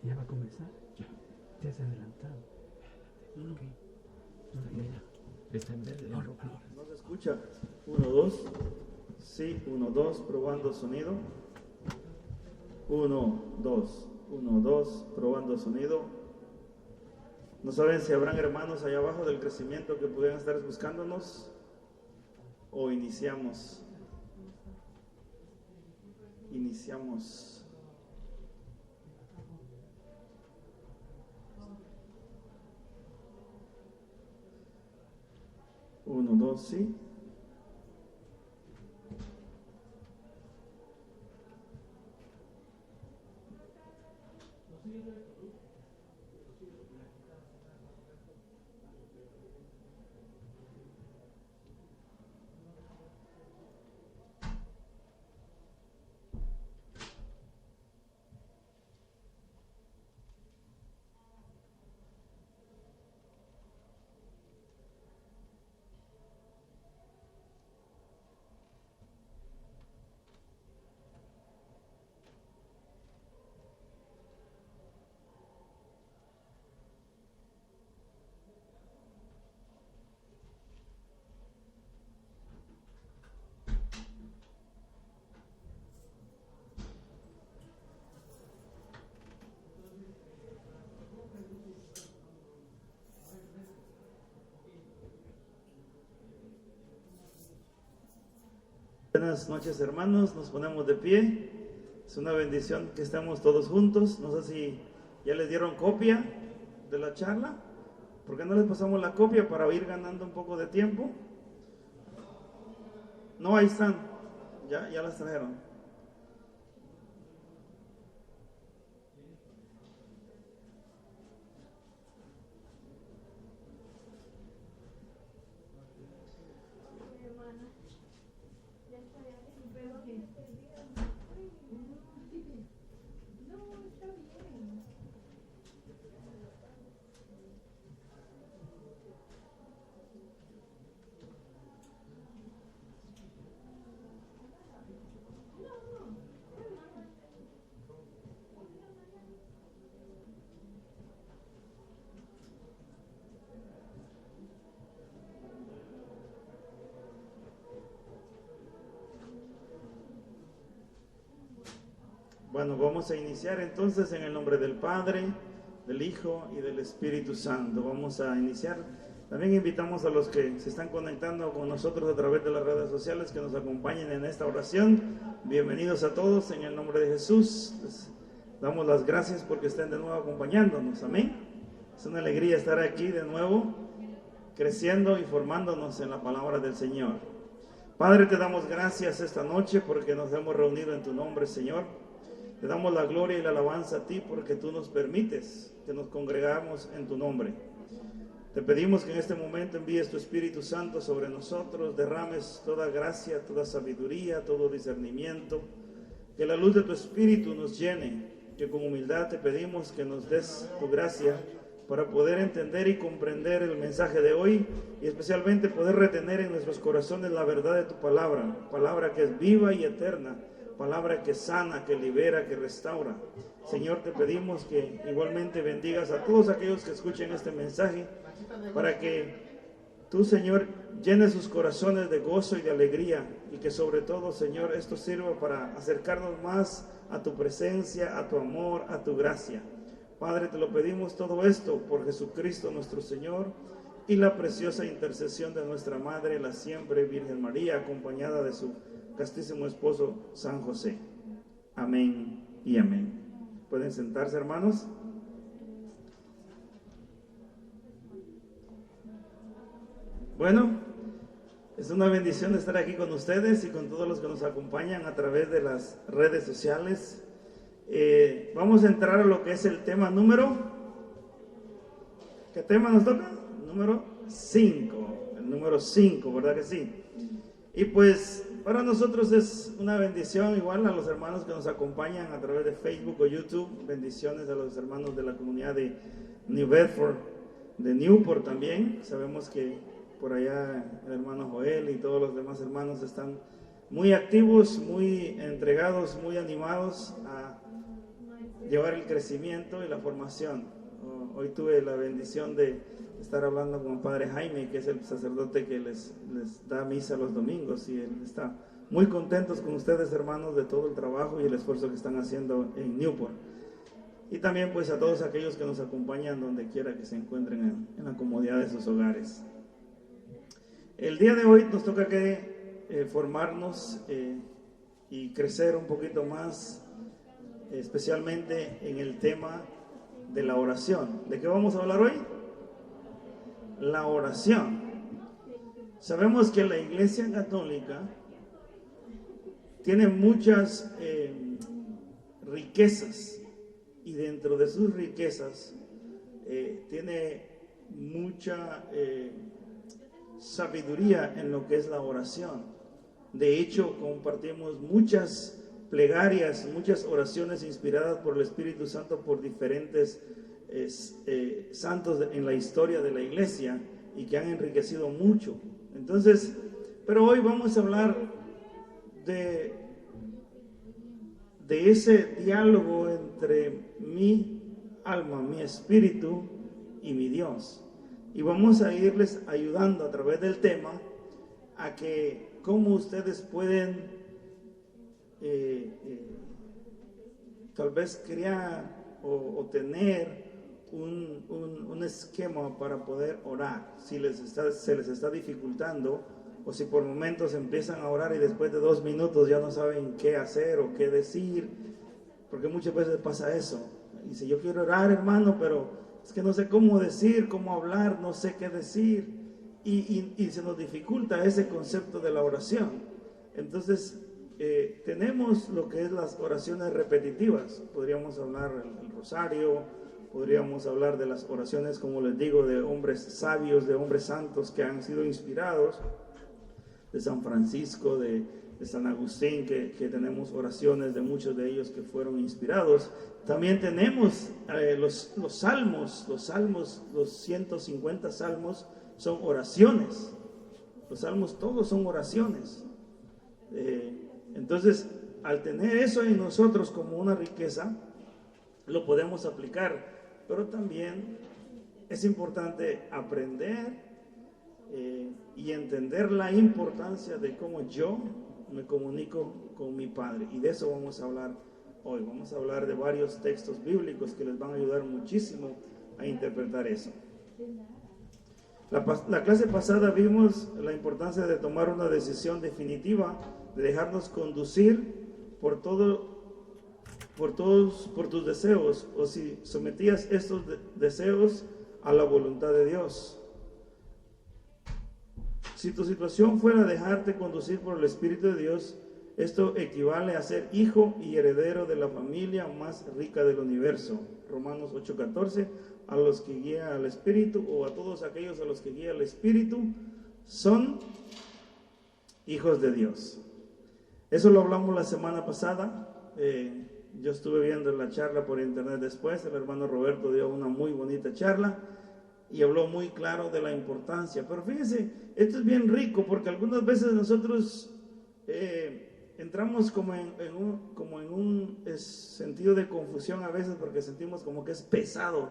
¿Ya va a comenzar? Ya. Te has adelantado. Ok. Mira, está en verde. No se escucha. 1, 2. Sí, 1, 2. Probando sonido. 1, 2. 1, 2. Probando sonido. No saben si habrán hermanos allá abajo del crecimiento que pudieran estar buscándonos. O iniciamos. Iniciamos. 1, 2, sí. Buenas noches, hermanos, nos ponemos de pie. Es una bendición que estemos todos juntos. No sé si ya les dieron copia de la charla. ¿Por qué no les pasamos la copia para ir ganando un poco de tiempo? No, ahí están, ya las trajeron. Bueno, vamos a iniciar entonces en el nombre del Padre, del Hijo y del Espíritu Santo. Vamos a iniciar. También invitamos a los que se están conectando con nosotros a través de las redes sociales que nos acompañen en esta oración. Bienvenidos a todos en el nombre de Jesús. Les damos las gracias porque estén de nuevo acompañándonos. Amén. Es una alegría estar aquí de nuevo, creciendo y formándonos en la palabra del Señor. Padre, te damos gracias esta noche porque nos hemos reunido en tu nombre, Señor. Te damos la gloria y la alabanza a ti porque tú nos permites que nos congregamos en tu nombre. Te pedimos que en este momento envíes tu Espíritu Santo sobre nosotros, derrames toda gracia, toda sabiduría, todo discernimiento, que la luz de tu Espíritu nos llene, que con humildad te pedimos que nos des tu gracia para poder entender y comprender el mensaje de hoy y especialmente poder retener en nuestros corazones la verdad de tu palabra, palabra que es viva y eterna, palabra que sana, que libera, que restaura. Señor, te pedimos que igualmente bendigas a todos aquellos que escuchen este mensaje para que tú, Señor, llenes sus corazones de gozo y de alegría y que sobre todo, Señor, esto sirva para acercarnos más a tu presencia, a tu amor, a tu gracia. Padre, te lo pedimos todo esto por Jesucristo nuestro Señor y la preciosa intercesión de nuestra Madre, la siempre Virgen María, acompañada de su castísimo esposo San José. Amén y amén. ¿Pueden sentarse, hermanos? Bueno, es una bendición estar aquí con ustedes y con todos los que nos acompañan a través de las redes sociales. Vamos a entrar a lo que es el tema número... ¿Qué tema nos toca? Número 5. El número 5, ¿verdad que sí? Y pues para nosotros es una bendición, igual a los hermanos que nos acompañan a través de Facebook o YouTube. Bendiciones a los hermanos de la comunidad de New Bedford, de Newport también. Sabemos que por allá el hermano Joel y todos los demás hermanos están muy activos, muy entregados, muy animados a llevar el crecimiento y la formación. Hoy tuve la bendición de estar hablando con el padre Jaime, que es el sacerdote que les da misa los domingos, y él está muy contentos con ustedes, hermanos, de todo el trabajo y el esfuerzo que están haciendo en Newport. Y también pues a todos aquellos que nos acompañan donde quiera que se encuentren en la comodidad de sus hogares. El día de hoy nos toca formarnos y crecer un poquito más, especialmente en el tema de la oración. ¿De qué vamos a hablar hoy? La oración. Sabemos que la Iglesia Católica tiene muchas riquezas, y dentro de sus riquezas tiene mucha sabiduría en lo que es la oración. De hecho, compartimos muchas plegarias, muchas oraciones inspiradas por el Espíritu Santo por diferentes santos en la historia de la iglesia, y que han enriquecido mucho. Entonces, pero hoy vamos a hablar de ese diálogo entre mi alma, mi espíritu y mi Dios. Y vamos a irles ayudando a través del tema a que cómo ustedes pueden tal vez crear o tener un esquema para poder orar, si se les está dificultando, o si por momentos empiezan a orar y después de 2 minutos ya no saben qué hacer o qué decir, porque muchas veces pasa eso. Dice, yo quiero orar, hermano, pero es que no sé cómo decir, cómo hablar, no sé qué decir, y se nos dificulta ese concepto de la oración. Entonces tenemos lo que es las oraciones repetitivas. Podríamos hablar del rosario, podríamos hablar de las oraciones, como les digo, de hombres sabios, de hombres santos que han sido inspirados, de San Francisco, de San Agustín, que tenemos oraciones de muchos de ellos que fueron inspirados. También tenemos los salmos, los 150 salmos son oraciones. Los salmos todos son oraciones. Entonces, al tener eso en nosotros como una riqueza, lo podemos aplicar, pero también es importante aprender y entender la importancia de cómo yo me comunico con mi Padre. Y de eso vamos a hablar hoy. Vamos a hablar de varios textos bíblicos que les van a ayudar muchísimo a interpretar eso. La clase pasada vimos la importancia de tomar una decisión definitiva, de dejarnos conducir por tus deseos, o si sometías estos deseos a la voluntad de Dios. Si tu situación fuera dejarte conducir por el Espíritu de Dios, esto equivale a ser hijo y heredero de la familia más rica del universo. Romanos 8:14, a los que guía al Espíritu, o a todos aquellos a los que guía el Espíritu, son hijos de Dios. Eso lo hablamos la semana pasada. Yo estuve viendo la charla por internet después. El hermano Roberto dio una muy bonita charla y habló muy claro de la importancia. Pero fíjense, esto es bien rico, porque algunas veces nosotros entramos como en un sentido de confusión a veces, porque sentimos como que es pesado,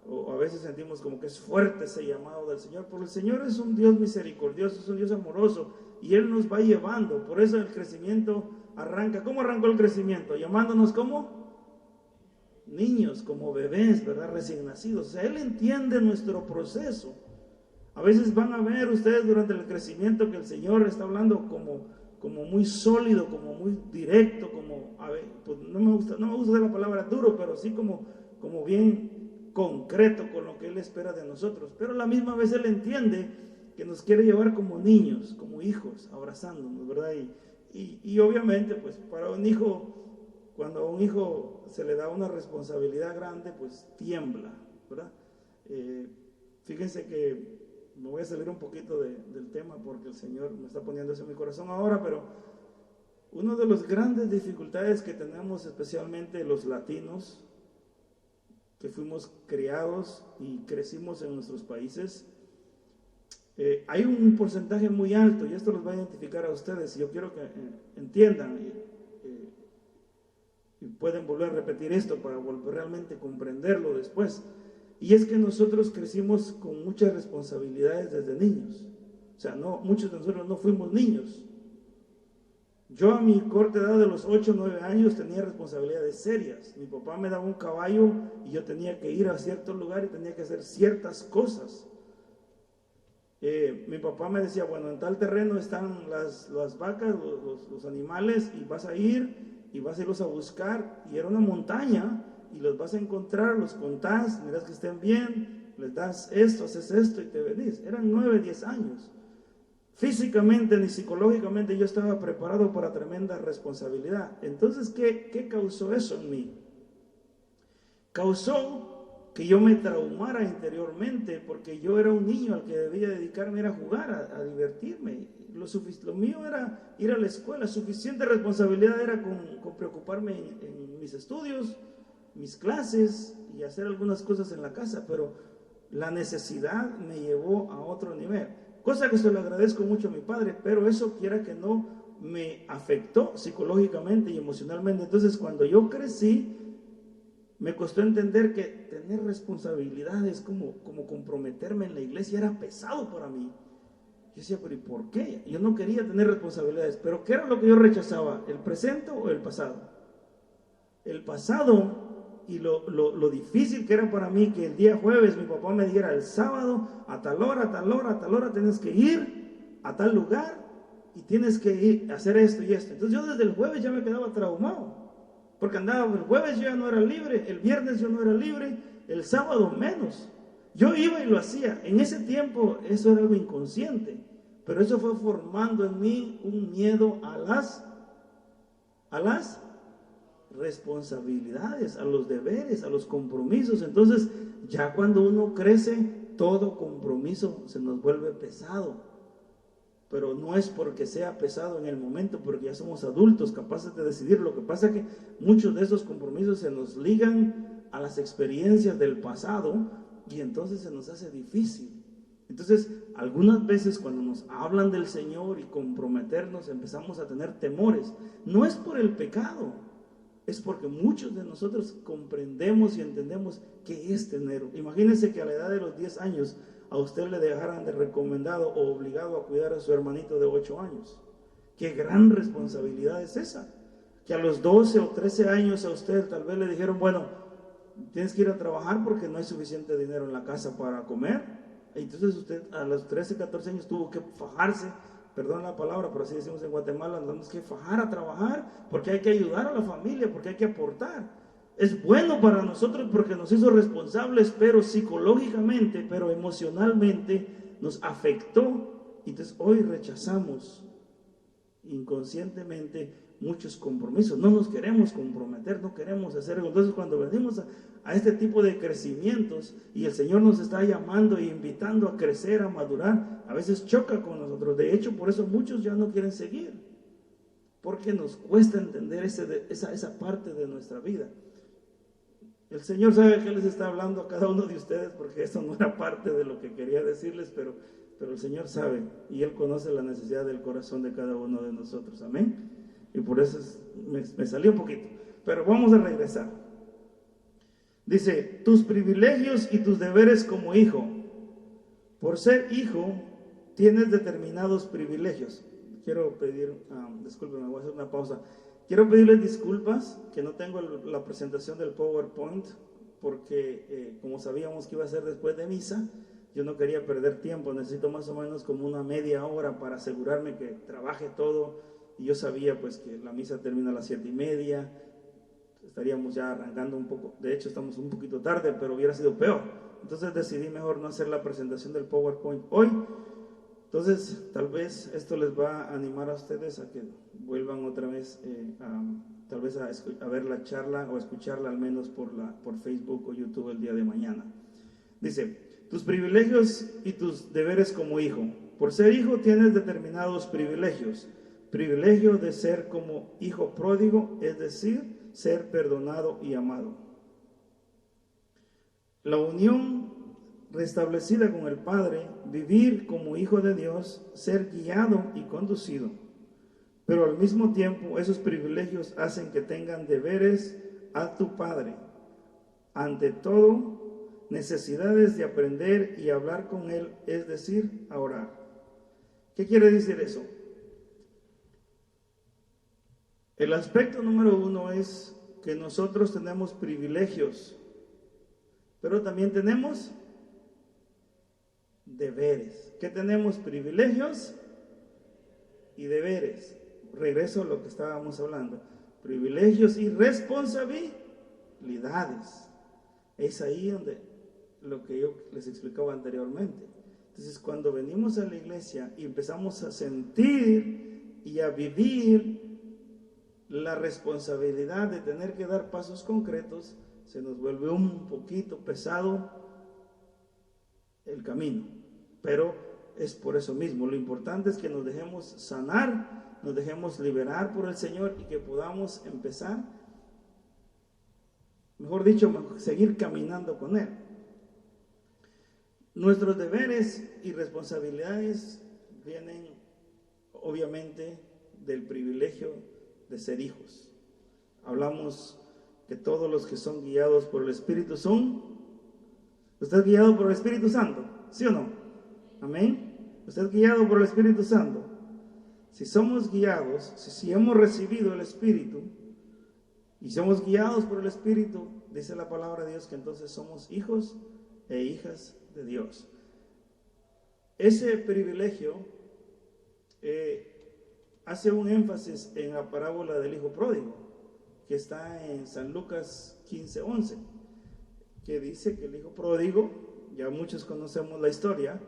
o a veces sentimos como que es fuerte ese llamado del Señor. Pero el Señor es un Dios misericordioso, es un Dios amoroso, y Él nos va llevando. Por eso el crecimiento arranca. ¿Cómo arrancó el crecimiento? Llamándonos como niños, como bebés, ¿verdad? Recién nacidos. O sea, Él entiende nuestro proceso. A veces van a ver ustedes durante el crecimiento que el Señor está hablando como muy sólido, como muy directo, como, a ver, pues no me gusta la palabra duro, pero sí como bien concreto con lo que Él espera de nosotros. Pero a la misma vez Él entiende que nos quiere llevar como niños, como hijos, abrazándonos, ¿verdad? Y obviamente, pues para un hijo, cuando a un hijo se le da una responsabilidad grande, pues tiembla, ¿verdad? Fíjense que me voy a salir un poquito del tema, porque el Señor me está poniendo eso en mi corazón ahora, pero una de las grandes dificultades que tenemos, especialmente los latinos, que fuimos criados y crecimos en nuestros países, hay un porcentaje muy alto, y esto los va a identificar a ustedes, y yo quiero que entiendan, Y pueden volver a repetir esto para volver realmente comprenderlo después. Y es que nosotros crecimos con muchas responsabilidades desde niños. O sea, muchos de nosotros no fuimos niños. Yo a mi corta edad de los 8 o 9 años tenía responsabilidades serias. Mi papá me daba un caballo y yo tenía que ir a cierto lugar y tenía que hacer ciertas cosas. Mi papá me decía, bueno, en tal terreno están las vacas, los animales, y vas a ir y vas a irlos a buscar. Y era una montaña y los vas a encontrar, los contás, miras que estén bien, les das esto, haces esto y te venís. Eran 9, 10 años. Físicamente ni psicológicamente yo estaba preparado para tremenda responsabilidad. Entonces, ¿qué causó eso en mí? Causó que yo me traumara interiormente, porque yo era un niño al que debía dedicarme a jugar, a divertirme. Lo mío era ir a la escuela. Suficiente responsabilidad era con preocuparme en mis estudios, mis clases y hacer algunas cosas en la casa, pero la necesidad me llevó a otro nivel. Cosa que se lo agradezco mucho a mi padre, pero eso, quiera que no, me afectó psicológicamente y emocionalmente. Entonces, cuando yo crecí, me costó entender que tener responsabilidades como comprometerme en la iglesia era pesado para mí. Yo decía, pero ¿y por qué? Yo no quería tener responsabilidades, pero ¿qué era lo que yo rechazaba? ¿El presente o el pasado? El pasado. Y lo difícil que era para mí que el día jueves mi papá me dijera, el sábado a tal hora tienes que ir a tal lugar y tienes que ir a hacer esto y esto. Entonces yo desde el jueves ya me quedaba traumado, porque andaba, el jueves yo ya no era libre, el viernes yo no era libre, el sábado menos. Yo iba y lo hacía. En ese tiempo eso era algo inconsciente, pero eso fue formando en mí un miedo a las responsabilidades, a los deberes, a los compromisos. Entonces, ya cuando uno crece, todo compromiso se nos vuelve pesado. Pero no es porque sea pesado en el momento, porque ya somos adultos, capaces de decidir. Lo que pasa es que muchos de esos compromisos se nos ligan a las experiencias del pasado y entonces se nos hace difícil. Entonces, algunas veces cuando nos hablan del Señor y comprometernos, empezamos a tener temores. No es por el pecado, es porque muchos de nosotros comprendemos y entendemos qué es tener. Imagínense que a la edad de los 10 años a usted le dejaran de recomendado o obligado a cuidar a su hermanito de 8 años. Qué gran responsabilidad es esa. Que a los 12 o 13 años a usted tal vez le dijeron, bueno, tienes que ir a trabajar porque no hay suficiente dinero en la casa para comer. Entonces usted a los 13, 14 años tuvo que fajarse, perdón la palabra, pero así decimos en Guatemala, tenemos que fajar a trabajar porque hay que ayudar a la familia, porque hay que aportar. Es bueno para nosotros porque nos hizo responsables, pero psicológicamente, pero emocionalmente nos afectó. Entonces hoy rechazamos inconscientemente muchos compromisos. No nos queremos comprometer, no queremos hacer algo. Entonces cuando venimos a este tipo de crecimientos y el Señor nos está llamando e invitando a crecer, a madurar, a veces choca con nosotros. De hecho, por eso muchos ya no quieren seguir, porque nos cuesta entender esa parte de nuestra vida. El Señor sabe que les está hablando a cada uno de ustedes, porque eso no era parte de lo que quería decirles, pero el Señor sabe y Él conoce la necesidad del corazón de cada uno de nosotros. Amén. Y por eso me salió un poquito, pero vamos a regresar. Dice, tus privilegios y tus deberes como hijo. Por ser hijo, tienes determinados privilegios. Quiero pedir, discúlpenme, voy a hacer una pausa. Quiero pedirles disculpas que no tengo la presentación del PowerPoint, porque como sabíamos que iba a ser después de misa, yo no quería perder tiempo. Necesito más o menos como una media hora para asegurarme que trabaje todo. Y yo sabía pues que la misa termina a las 7:30, estaríamos ya arrancando un poco, de hecho estamos un poquito tarde, pero hubiera sido peor. Entonces decidí mejor no hacer la presentación del PowerPoint hoy. Entonces tal vez esto les va a animar a ustedes a que vuelvan otra vez tal vez a ver la charla o a escucharla al menos por Facebook o YouTube el día de mañana. Dice, tus privilegios y tus deberes como hijo. Por ser hijo tienes determinados privilegios. Privilegio de ser como hijo pródigo, es decir, ser perdonado y amado. La unión restablecida con el Padre, vivir como hijo de Dios, ser guiado y conducido. pero al mismo tiempo esos privilegios hacen que tengan deberes a tu Padre. Ante todo, necesidades de aprender y hablar con Él, es decir, a orar. ¿Qué quiere decir eso? El aspecto número 1 es que nosotros tenemos privilegios, pero también tenemos deberes. ¿Qué tenemos? Privilegios y deberes. Regreso a lo que estábamos hablando. Privilegios y responsabilidades. Es ahí donde lo que yo les explicaba anteriormente. Entonces, cuando venimos a la iglesia y empezamos a sentir y a vivir la responsabilidad de tener que dar pasos concretos, se nos vuelve un poquito pesado el camino. Pero es por eso mismo. Lo importante es que nos dejemos sanar, nos dejemos liberar por el Señor y que podamos empezar, mejor dicho, seguir caminando con Él. Nuestros deberes y responsabilidades vienen obviamente del privilegio de ser hijos. Hablamos que todos los que son guiados por el Espíritu son. ¿Usted es guiado por el Espíritu Santo? ¿Sí o no? Amén. ¿Usted es guiado por el Espíritu Santo? Si somos guiados, si hemos recibido el Espíritu y somos guiados por el Espíritu, dice la palabra de Dios que entonces somos hijos e hijas de Dios. Ese privilegio hace un énfasis en la parábola del hijo pródigo, que está en San Lucas 15:11, que dice que el hijo pródigo, ya muchos conocemos la historia,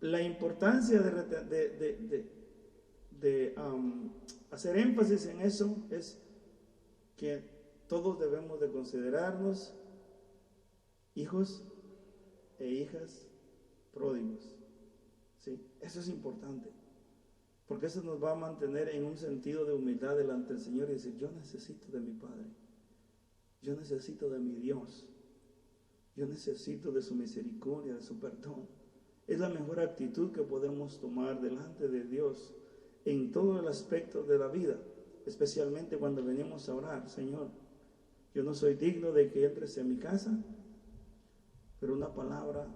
la importancia de hacer énfasis en eso es que todos debemos de considerarnos hijos e hijas pródigos, ¿sí? Eso es importante, porque eso nos va a mantener en un sentido de humildad delante del Señor y decir, yo necesito de mi Padre, yo necesito de mi Dios, yo necesito de su misericordia, de su perdón. Es la mejor actitud que podemos tomar delante de Dios en todo el aspecto de la vida, especialmente cuando venimos a orar. Señor, yo no soy digno de que entres en mi casa, pero una palabra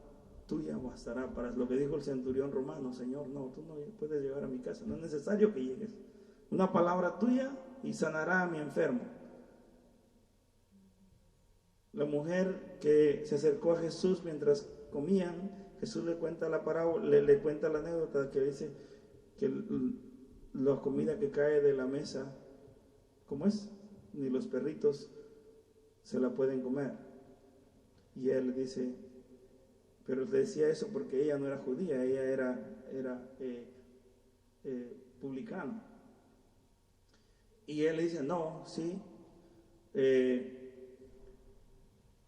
tuya bastará. Para lo que dijo el centurión romano, Señor, no, tú no puedes llegar a mi casa, no es necesario que llegues. Una palabra tuya y sanará a mi enfermo. La mujer que se acercó a Jesús mientras comían, Jesús le cuenta la parábola, le cuenta la anécdota que dice que la comida que cae de la mesa, ¿cómo es? Ni los perritos se la pueden comer. Y él le dice, pero le decía eso porque ella no era judía, ella era publicano. Y él le dice, no, sí,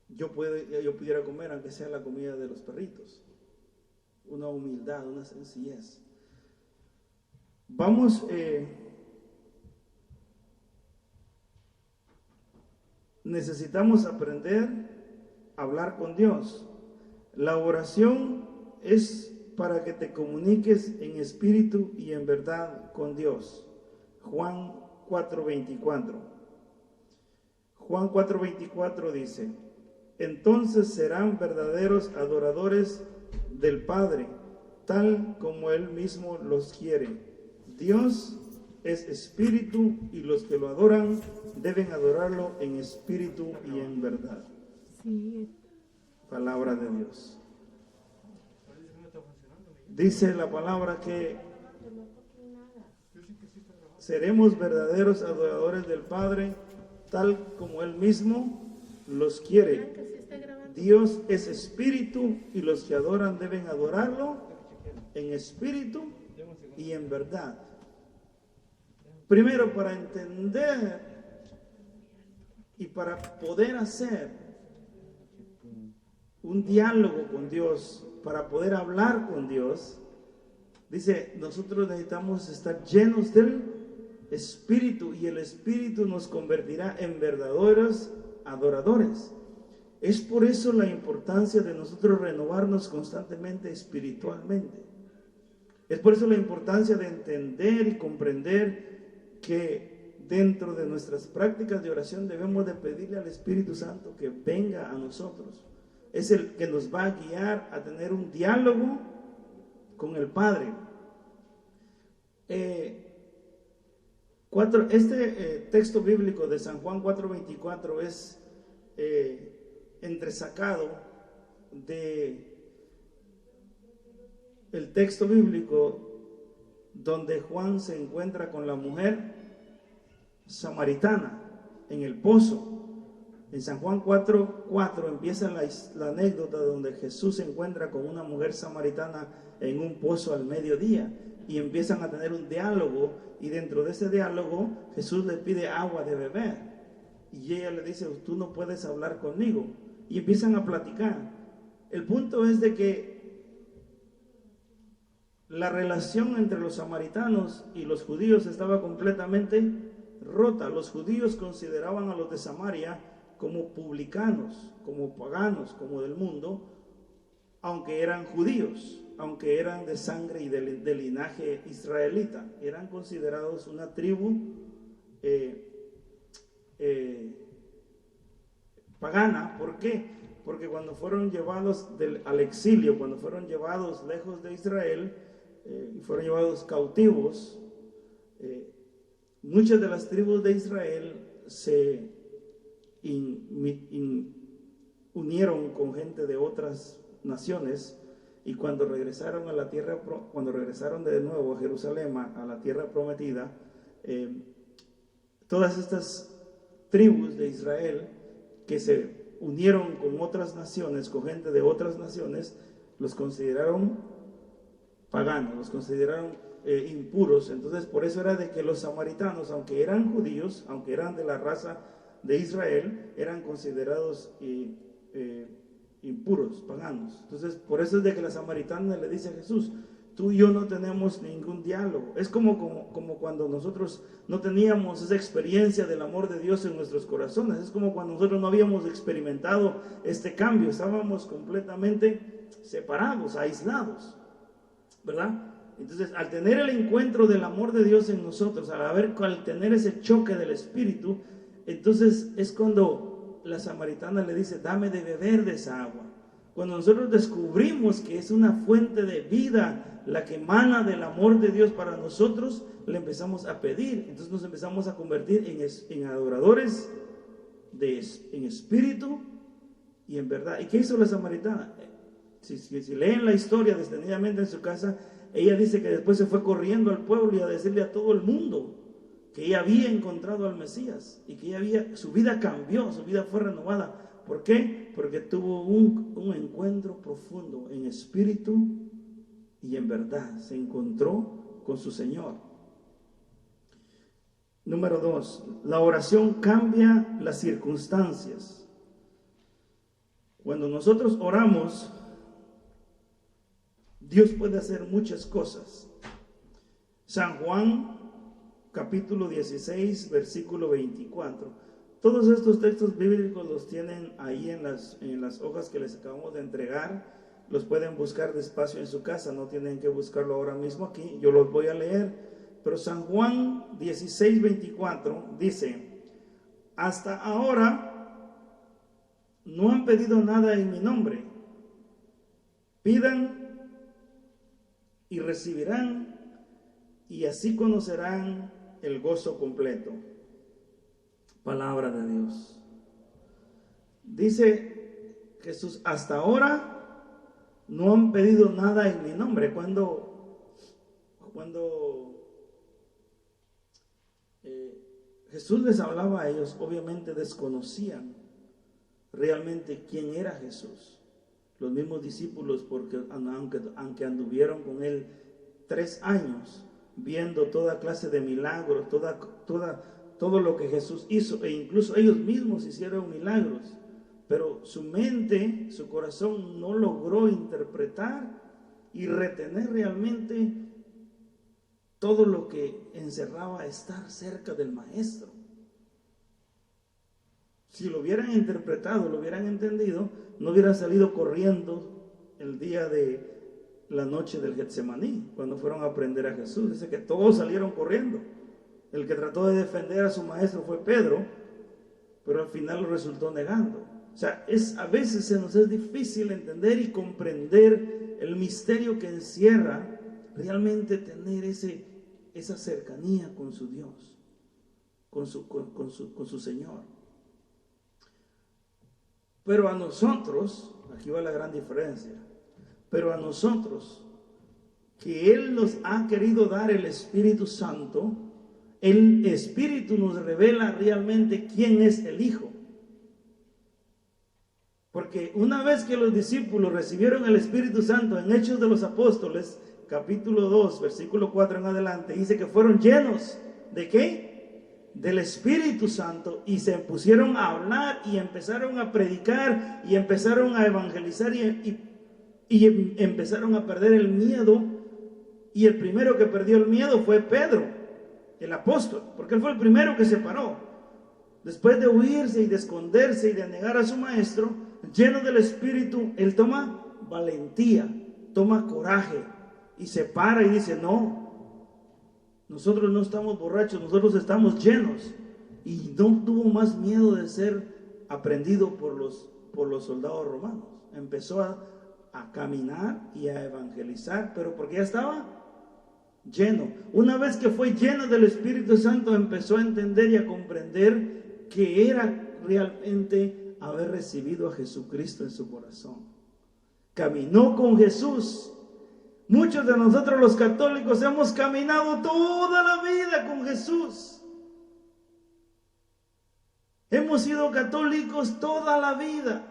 yo pudiera comer aunque sea la comida de los perritos. Una humildad, una sencillez. Vamos, necesitamos aprender a hablar con Dios. La oración es para que te comuniques en espíritu y en verdad con Dios. Juan 4:24. Juan 4:24 dice, entonces serán verdaderos adoradores del Padre, tal como Él mismo los quiere. Dios es espíritu y los que lo adoran deben adorarlo en espíritu y en verdad. Sí. Palabra de Dios. Dice la palabra que seremos verdaderos adoradores del Padre, tal como Él mismo los quiere. Dios es espíritu y los que adoran deben adorarlo en espíritu y en verdad. Primero, para entender y para poder hacer un diálogo con Dios, para poder hablar con Dios, dice, nosotros necesitamos estar llenos del Espíritu y el Espíritu nos convertirá en verdaderos adoradores. Es por eso la importancia de nosotros renovarnos constantemente espiritualmente. Es por eso la importancia de entender y comprender que dentro de nuestras prácticas de oración debemos de pedirle al Espíritu Santo que venga a nosotros. Es el que nos va a guiar a tener un diálogo con el Padre. Texto bíblico de San Juan 4:24 es entresacado de el texto bíblico donde Juan se encuentra con la mujer samaritana en el pozo. En San Juan 4:4 empieza la anécdota donde Jesús se encuentra con una mujer samaritana en un pozo al mediodía y empiezan a tener un diálogo, y dentro de ese diálogo Jesús le pide agua de beber y ella le dice: tú no puedes hablar conmigo, y empiezan a platicar. El punto es de que la relación entre los samaritanos y los judíos estaba completamente rota. Los judíos consideraban a los de Samaria como publicanos, como paganos, como del mundo, aunque eran judíos, aunque eran de sangre y de linaje israelita. Eran considerados una tribu pagana. ¿Por qué? Porque cuando fueron llevados al exilio, cuando fueron llevados lejos de Israel, y fueron llevados cautivos, muchas de las tribus de Israel se unieron con gente de otras naciones, y cuando regresaron a la tierra, cuando regresaron de nuevo a Jerusalén, a la tierra prometida, todas estas tribus de Israel que se unieron con otras naciones, con gente de otras naciones, los consideraron paganos, los consideraron impuros. Entonces por eso era de que los samaritanos, aunque eran judíos, aunque eran de la raza de Israel, eran considerados impuros, paganos. Entonces por eso es de que la samaritana le dice a Jesús: tú y yo no tenemos ningún diálogo. Es como cuando nosotros no teníamos esa experiencia del amor de Dios en nuestros corazones. Es como cuando nosotros no habíamos experimentado este cambio. Estábamos completamente separados, aislados, ¿verdad? Entonces, al tener el encuentro del amor de Dios en nosotros, al tener ese choque del Espíritu, entonces es cuando la samaritana le dice: dame de beber de esa agua. Cuando nosotros descubrimos que es una fuente de vida la que emana del amor de Dios para nosotros, le empezamos a pedir. Entonces nos empezamos a convertir en adoradores en espíritu y en verdad. ¿Y qué hizo la samaritana? Si leen la historia detenidamente en su casa, ella dice que después se fue corriendo al pueblo y a decirle a todo el mundo que ella había encontrado al Mesías y que su vida cambió, su vida fue renovada. ¿Por qué? Porque tuvo un encuentro profundo en espíritu y en verdad. Se encontró con su Señor. Número 2, la oración cambia las circunstancias. Cuando nosotros oramos, Dios puede hacer muchas cosas. San Juan, capítulo 16, versículo 24. Todos estos textos bíblicos los tienen ahí en las hojas que les acabamos de entregar. Los pueden buscar despacio en su casa, no tienen que buscarlo ahora mismo aquí. Yo los voy a leer. Pero San Juan 16, 24 dice: hasta ahora no han pedido nada en mi nombre. Pidan y recibirán, y así conocerán el gozo completo. Palabra de Dios. Dice Jesús: hasta ahora no han pedido nada en mi nombre. Cuando Jesús les hablaba a ellos, obviamente desconocían realmente quién era Jesús. Los mismos discípulos, porque aunque anduvieron con él 3 años, viendo toda clase de milagros, todo lo que Jesús hizo, e incluso ellos mismos hicieron milagros, pero su mente, su corazón no logró interpretar y retener realmente todo lo que encerraba estar cerca del Maestro. Si lo hubieran interpretado, lo hubieran entendido, no hubieran salido corriendo el día de la noche del Getsemaní, cuando fueron a prender a Jesús. Dice que todos salieron corriendo. El que trató de defender a su maestro fue Pedro, pero al final lo resultó negando. O sea, a veces se nos es difícil entender y comprender el misterio que encierra realmente tener esa cercanía con su Dios, con su Señor. Pero a nosotros, aquí va la gran diferencia, pero a nosotros, que Él nos ha querido dar el Espíritu Santo, el Espíritu nos revela realmente quién es el Hijo. Porque una vez que los discípulos recibieron el Espíritu Santo en Hechos de los Apóstoles, capítulo 2, versículo 4 en adelante, dice que fueron llenos ¿de qué? Del Espíritu Santo, y se pusieron a hablar y empezaron a predicar y empezaron a evangelizar y empezaron a perder el miedo. Y el primero que perdió el miedo fue Pedro, el apóstol, porque él fue el primero que se paró. Después de huirse y de esconderse y de negar a su maestro, lleno del Espíritu, él toma valentía, toma coraje y se para y dice: no, nosotros no estamos borrachos, nosotros estamos llenos. Y no tuvo más miedo de ser aprendido por los soldados romanos. Empezó a caminar y a evangelizar, pero porque ya estaba lleno. Una vez que fue lleno del Espíritu Santo, empezó a entender y a comprender que era realmente haber recibido a Jesucristo en su corazón. Caminó con Jesús. Muchos de nosotros los católicos hemos caminado toda la vida con Jesús. Hemos sido católicos toda la vida.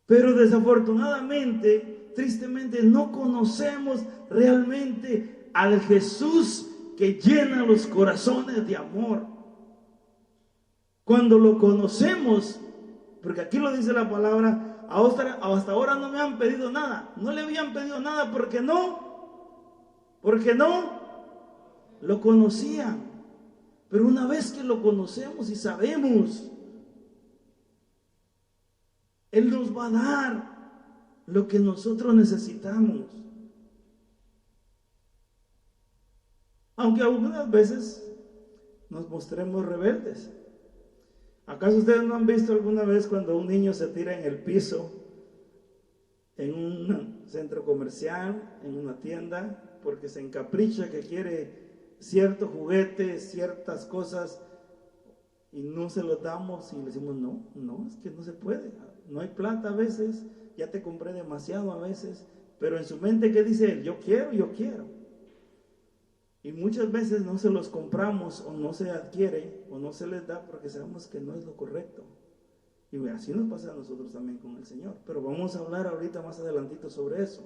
Pero desafortunadamente, tristemente, no conocemos realmente al Jesús que llena los corazones de amor. Cuando lo conocemos, porque aquí lo dice la palabra, hasta ahora no me han pedido nada. No le habían pedido nada porque no lo conocían. Pero una vez que lo conocemos y sabemos, Él nos va a dar lo que nosotros necesitamos. Aunque algunas veces nos mostremos rebeldes. ¿Acaso ustedes no han visto alguna vez cuando un niño se tira en el piso en un centro comercial, en una tienda, porque se encapricha que quiere cierto juguete, ciertas cosas, y no se los damos y le decimos: no, es que no se puede, no hay plata a veces, ya te compré demasiado a veces, pero en su mente, ¿qué dice él? Yo quiero. Y muchas veces no se los compramos, o no se adquiere, o no se les da porque sabemos que no es lo correcto. Y así nos pasa a nosotros también con el Señor. Pero vamos a hablar ahorita más adelantito sobre eso,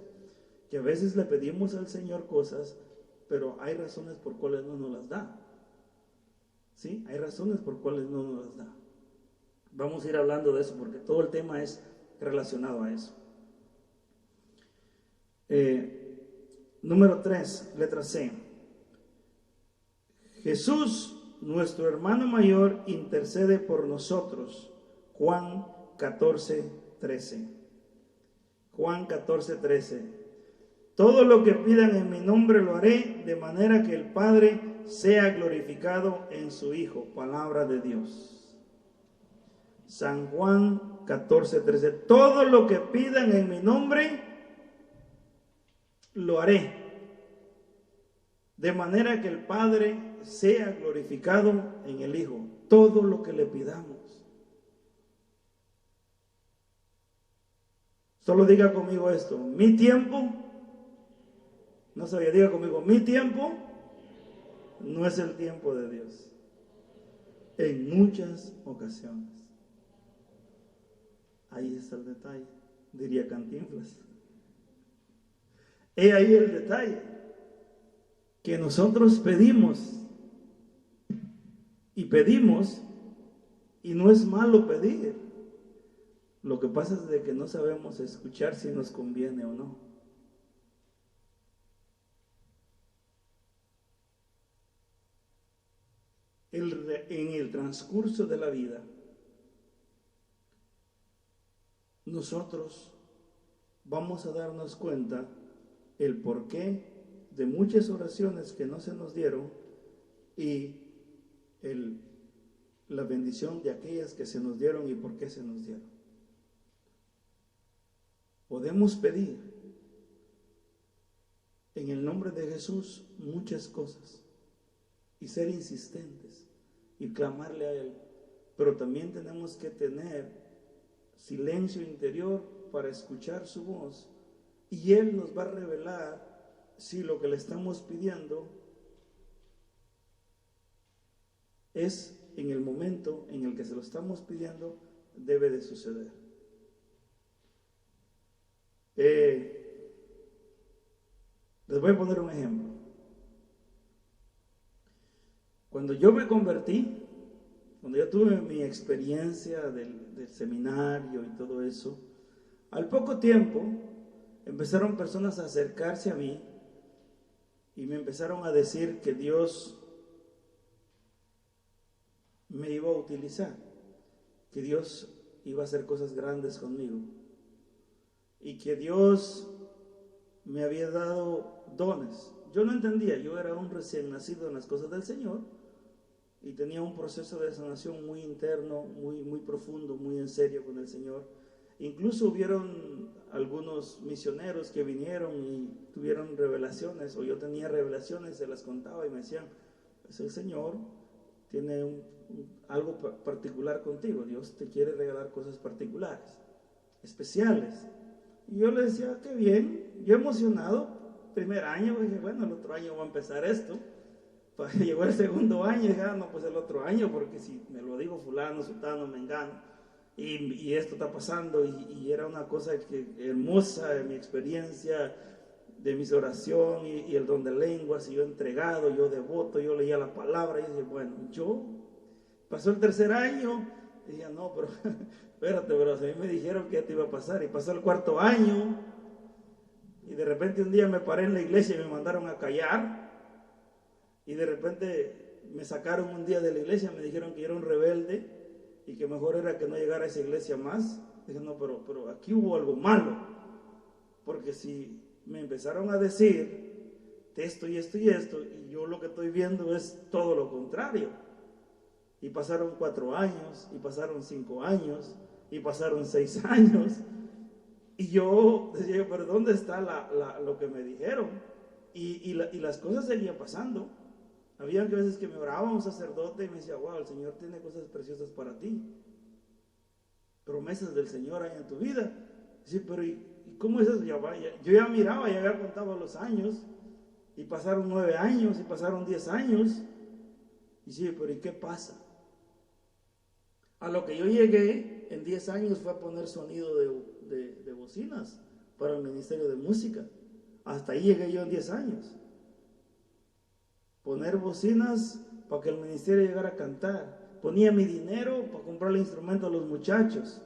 que a veces le pedimos al Señor cosas, pero hay razones por cuales no nos las da. ¿Sí? Hay razones por cuales no nos las da. Vamos a ir hablando de eso porque todo el tema es relacionado a eso. Número 3, letra C. Jesús, nuestro hermano mayor, intercede por nosotros. Juan 14:13. Juan 14:13. Todo lo que pidan en mi nombre lo haré, de manera que el Padre sea glorificado en su Hijo. Palabra de Dios. San Juan 14:13. Todo lo que pidan en mi nombre lo haré, de manera que el Padre sea glorificado en el Hijo. Todo lo que le pidamos. Solo diga conmigo esto: mi tiempo, no sabía, diga conmigo: mi tiempo no es el tiempo de Dios. En muchas ocasiones. Ahí está el detalle, diría Cantinflas. He ahí el detalle, que nosotros pedimos, y no es malo pedir. Lo que pasa es de que no sabemos escuchar si nos conviene o no. En el transcurso de la vida, nosotros vamos a darnos cuenta el porqué de muchas oraciones que no se nos dieron, y la bendición de aquellas que se nos dieron y por qué se nos dieron. Podemos pedir en el nombre de Jesús muchas cosas y ser insistentes y clamarle a Él, pero también tenemos que tener silencio interior para escuchar su voz, y Él nos va a revelar si lo que le estamos pidiendo es en el momento en el que se lo estamos pidiendo, debe de suceder. Les voy a poner un ejemplo. Cuando yo me convertí, cuando yo tuve mi experiencia del seminario y todo eso, al poco tiempo empezaron personas a acercarse a mí y me empezaron a decir que Dios me iba a utilizar, que Dios iba a hacer cosas grandes conmigo y que Dios me había dado dones. Yo no entendía, yo era un recién nacido en las cosas del Señor y tenía un proceso de sanación muy interno, muy profundo, muy en serio con el Señor. Incluso hubieron algunos misioneros que vinieron y tuvieron revelaciones, o yo tenía revelaciones, se las contaba y me decían, pues el Señor tiene algo particular contigo, Dios te quiere regalar cosas particulares, especiales. Y yo le decía, qué bien, yo emocionado, primer año, dije, bueno, el otro año va a empezar esto. Llegó el segundo año y dije, no, pues el otro año, porque si me lo digo fulano, sultano, mengano, y esto está pasando, y era una cosa hermosa en mi experiencia, de mis oración y el don de lenguas, y yo entregado, yo devoto, yo leía la palabra, y dije, bueno, pasó el tercer año, y dije, no, pero espérate, pero a mí me dijeron que esto iba a pasar, y pasó el cuarto año, y de repente un día me paré en la iglesia y me mandaron a callar, y de repente me sacaron un día de la iglesia, me dijeron que yo era un rebelde, y que mejor era que no llegara a esa iglesia más. Dije, no, pero aquí hubo algo malo, porque si me empezaron a decir esto y esto y esto, y yo lo que estoy viendo es todo lo contrario. Y pasaron 4 años, y pasaron 5 años, y pasaron 6 años, y yo decía, pero ¿dónde está lo que me dijeron? Y las cosas seguían pasando. Había veces que me oraba un sacerdote y me decía, wow, el Señor tiene cosas preciosas para ti, promesas del Señor hay en tu vida. Sí, pero ¿y cómo es eso? Yo ya miraba, ya había contado los años, y pasaron 9 años, y pasaron 10 años, y sí, pero ¿y qué pasa? A lo que yo llegué en 10 años fue a poner sonido de bocinas para el ministerio de música. Hasta ahí llegué yo en 10 años. Poner bocinas para que el ministerio llegara a cantar. Ponía mi dinero para comprarle instrumentos a los muchachos.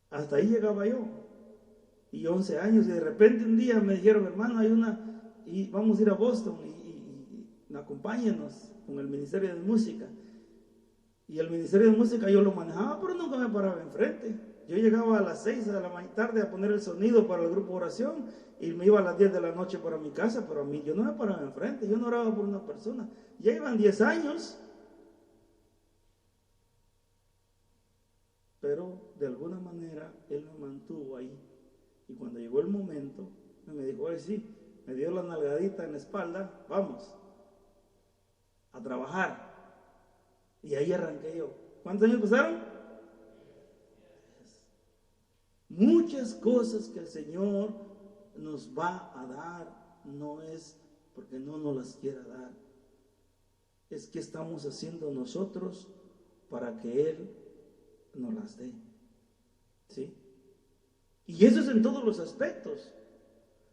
Hasta ahí llegaba yo. Y 11 años, y de repente un día me dijeron, hermano, y vamos a ir a Boston, y acompáñenos con el ministerio de música. Y el ministerio de música yo lo manejaba, pero nunca me paraba enfrente. Yo llegaba a las 6 de la tarde a poner el sonido para el grupo de oración, y me iba a las 10 de la noche para mi casa, pero a mí yo no me paraba enfrente, yo no oraba por una persona. Ya iban 10 años, pero de alguna manera Él me mantuvo ahí. Y cuando llegó el momento, me dijo, ay sí, me dio la nalgadita en la espalda, vamos a trabajar. Y ahí arranqué yo. ¿Cuántos años pasaron? Muchas cosas que el Señor nos va a dar, no es porque no nos las quiera dar, es que estamos haciendo nosotros para que Él nos las dé. ¿Sí? Y eso es en todos los aspectos.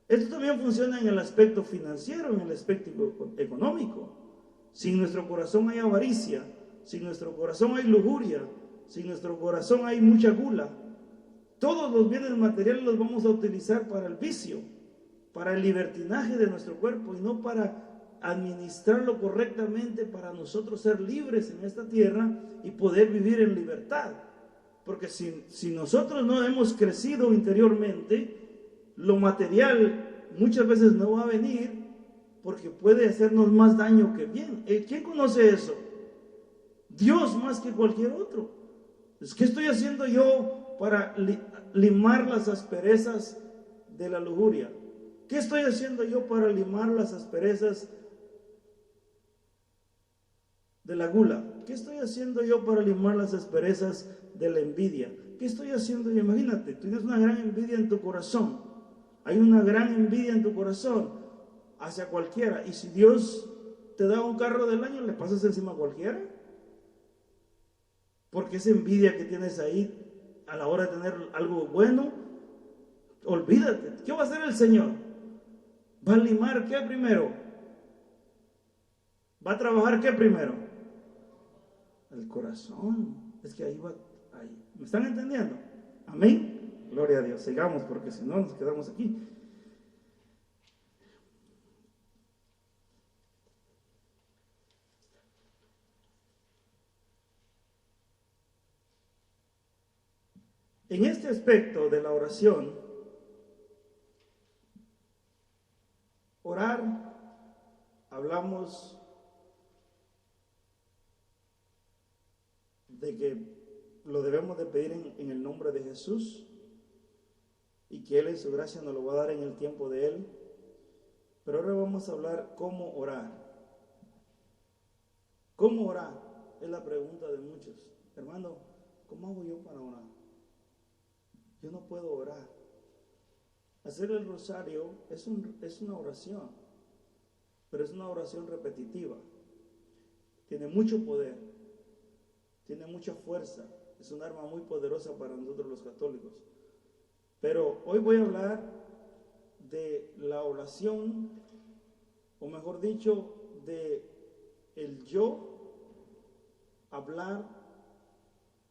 Esto también funciona en el aspecto financiero, en el aspecto económico. Si en nuestro corazón hay avaricia, si en nuestro corazón hay lujuria, si en nuestro corazón hay mucha gula, todos los bienes materiales los vamos a utilizar para el vicio, para el libertinaje de nuestro cuerpo, y no para administrarlo correctamente, para nosotros ser libres en esta tierra y poder vivir en libertad. Porque si nosotros no hemos crecido interiormente, lo material muchas veces no va a venir, porque puede hacernos más daño que bien. ¿Quién conoce eso? Dios más que cualquier otro. ¿Qué estoy haciendo yo para limar las asperezas de la lujuria? ¿Qué estoy haciendo yo para limar las asperezas de la gula? ¿Qué estoy haciendo yo para limar las asperezas de la envidia? ¿Qué estoy haciendo yo? Imagínate, tú tienes una gran envidia en tu corazón. Hay una gran envidia en tu corazón hacia cualquiera. Y si Dios te da un carro del año, ¿le pasas encima a cualquiera? Porque esa envidia que tienes ahí a la hora de tener algo bueno, olvídate. ¿Qué va a hacer el Señor? ¿Va a limar qué primero? ¿Va a trabajar qué primero? El corazón. Es que ahí va. Ahí. ¿Me están entendiendo? Amén. Gloria a Dios. Sigamos porque si no nos quedamos aquí. En este aspecto de la oración, orar, hablamos de que lo debemos de pedir en el nombre de Jesús y que Él en su gracia nos lo va a dar en el tiempo de Él. Pero ahora vamos a hablar cómo orar. ¿Cómo orar? Es la pregunta de muchos. Hermano, ¿cómo hago yo para orar? Yo no puedo orar. Hacer el rosario es una oración, pero es una oración repetitiva. Tiene mucho poder, tiene mucha fuerza, es un arma muy poderosa para nosotros los católicos. Pero hoy voy a hablar de la oración, o mejor dicho, de el yo hablar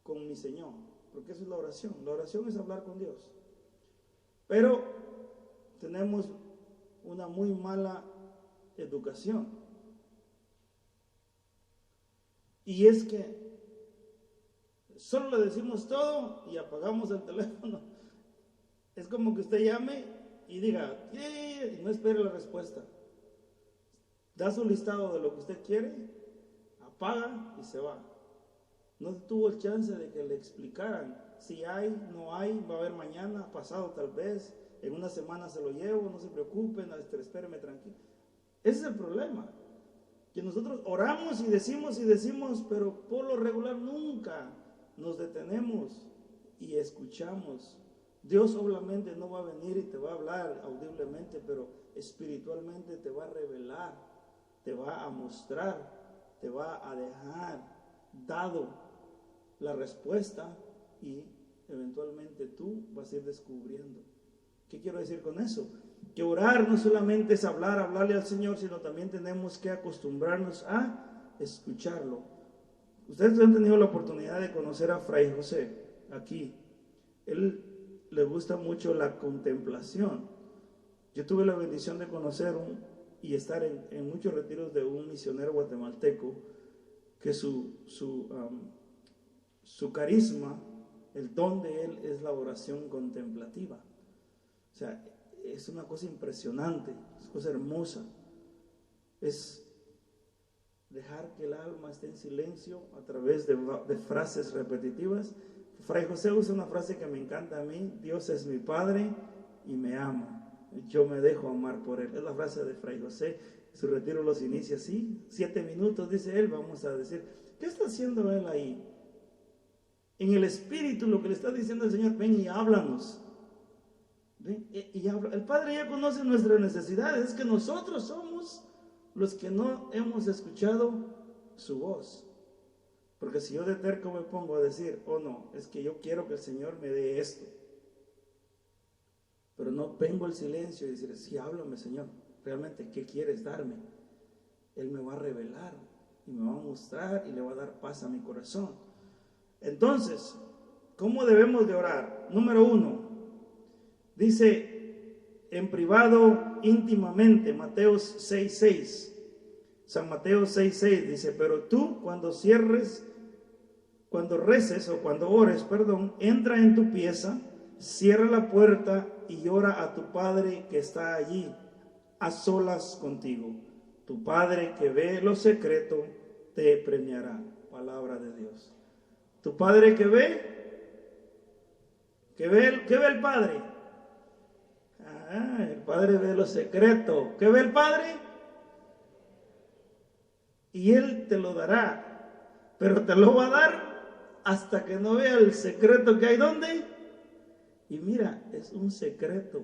con mi Señor. Porque eso es la oración. La oración es hablar con Dios. Pero tenemos una muy mala educación. Y es que solo le decimos todo y apagamos el teléfono. Es como que usted llame y diga, y no espere la respuesta. Da su listado de lo que usted quiere, apaga y se va. No tuvo el chance de que le explicaran si hay, no hay, va a haber mañana, pasado tal vez, en una semana se lo llevo, no se preocupen, espéreme tranquilo. Ese es el problema, que nosotros oramos y decimos, pero por lo regular nunca nos detenemos y escuchamos. Dios obviamente no va a venir y te va a hablar audiblemente, pero espiritualmente te va a revelar, te va a mostrar, te va a dejar dado la respuesta y eventualmente tú vas a ir descubriendo. ¿Qué quiero decir con eso? Que orar no solamente es hablarle al Señor, sino también tenemos que acostumbrarnos a escucharlo. Ustedes han tenido la oportunidad de conocer a Fray José aquí. Él le gusta mucho la contemplación. Yo tuve la bendición de conocer y estar en muchos retiros de un misionero guatemalteco que su carisma, el don de él es la oración contemplativa. O sea, es una cosa impresionante, es una cosa hermosa. Es dejar que el alma esté en silencio a través de frases repetitivas. Fray José usa una frase que me encanta a mí: Dios es mi Padre y me ama, yo me dejo amar por Él. Es la frase de Fray José. Su retiro los inicia así, 7 minutos, dice él. Vamos a decir, ¿qué está haciendo él ahí? En el espíritu, lo que le está diciendo el Señor: ven y háblanos. ¿Ven? Y habla. El Padre ya conoce nuestras necesidades. Es que nosotros somos los que no hemos escuchado su voz. Porque si yo de terco me pongo a decir, oh no, es que yo quiero que el Señor me dé esto, pero no vengo al silencio y decir, sí, háblame, Señor, realmente, ¿qué quieres darme? Él me va a revelar y me va a mostrar y le va a dar paz a mi corazón. Entonces, ¿cómo debemos de orar? Número 1, dice en privado íntimamente, Mateo 6:6. San Mateo 6:6 dice, pero tú cuando reces o cuando ores, entra en tu pieza, cierra la puerta y ora a tu Padre que está allí, a solas contigo. Tu Padre que ve lo secreto te premiará. Palabra de Dios. Tu Padre que ve el Padre. El Padre ve lo secreto. ¿Qué ve el Padre? Y Él te lo dará, pero te lo va a dar hasta que no vea el secreto que hay. ¿Dónde? Y mira, es un secreto.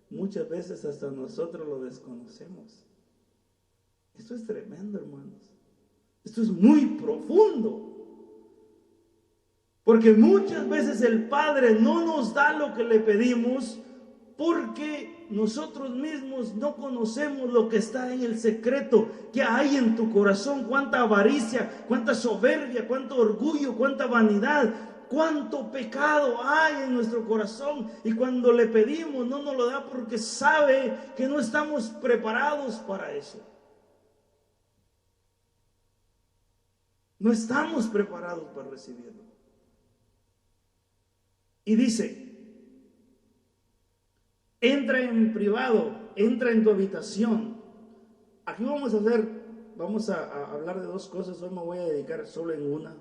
Muchas veces hasta nosotros lo desconocemos. Esto es tremendo, hermanos. Esto es muy profundo. Porque muchas veces el Padre no nos da lo que le pedimos porque nosotros mismos no conocemos lo que está en el secreto que hay en tu corazón. Cuánta avaricia, cuánta soberbia, cuánto orgullo, cuánta vanidad, cuánto pecado hay en nuestro corazón. Y cuando le pedimos no nos lo da porque sabe que no estamos preparados para eso. No estamos preparados para recibirlo. Y dice, entra en privado, entra en tu habitación. Aquí vamos a hablar de dos cosas. Hoy me voy a dedicar solo en una,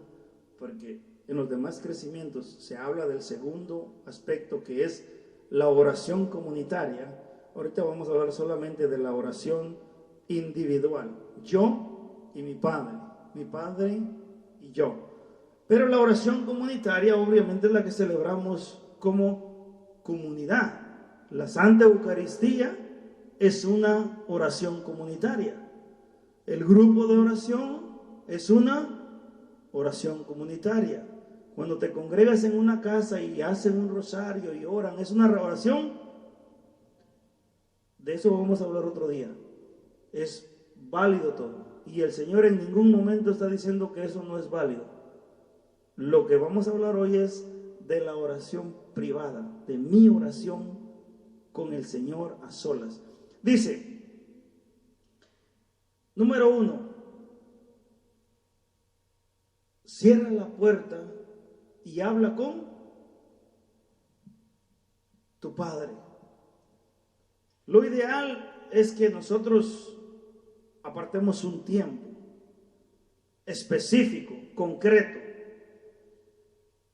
porque en los demás crecimientos se habla del segundo aspecto, que es la oración comunitaria. Ahorita vamos a hablar solamente de la oración individual. Yo y mi Padre y yo. Pero la oración comunitaria obviamente es la que celebramos como comunidad. La Santa Eucaristía es una oración comunitaria. El grupo de oración es una oración comunitaria. Cuando te congregas en una casa y hacen un rosario y oran, es una oración. De eso vamos a hablar otro día. Es válido todo. Y el Señor en ningún momento está diciendo que eso no es válido. Lo que vamos a hablar hoy es de la oración privada, de mi oración con el Señor a solas. Dice, número 1, cierra la puerta y habla con tu Padre. Lo ideal es que nosotros apartemos un tiempo específico, concreto,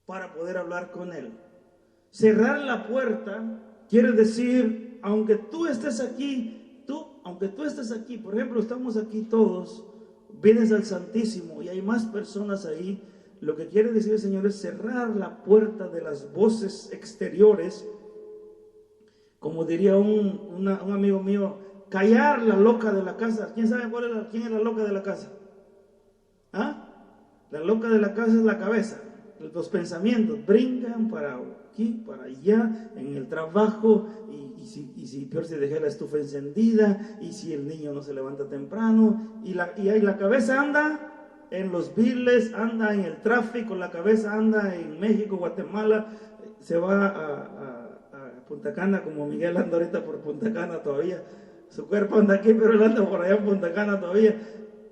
para poder hablar con Él. Cerrar la puerta quiere decir, aunque tú estés aquí, por ejemplo, estamos aquí todos, vienes al Santísimo y hay más personas ahí, lo que quiere decir el Señor es cerrar la puerta de las voces exteriores, como diría un amigo mío, callar la loca de la casa. ¿Quién sabe quién es la loca de la casa? ¿Ah? La loca de la casa es la cabeza. Los pensamientos brincan para aquí, para allá, en el trabajo, y si peor si dejé la estufa encendida, y si el niño no se levanta temprano, y ahí la cabeza anda en los biles, anda en el tráfico, la cabeza anda en México, Guatemala, se va a Punta Cana, como Miguel anda ahorita por Punta Cana todavía, su cuerpo anda aquí, pero él anda por allá en Punta Cana todavía.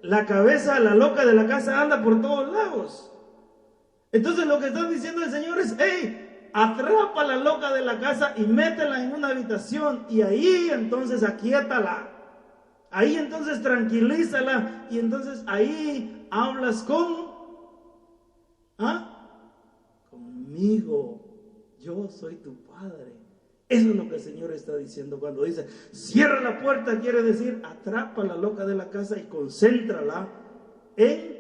La cabeza, la loca de la casa anda por todos lados. Entonces lo que está diciendo el Señor es, hey, atrapa a la loca de la casa y métela en una habitación y ahí entonces aquíétala, ahí entonces tranquilízala y entonces ahí hablas conmigo, yo soy tu Padre. Eso es lo que el Señor está diciendo cuando dice, cierra la puerta, quiere decir, atrapa a la loca de la casa y concéntrala en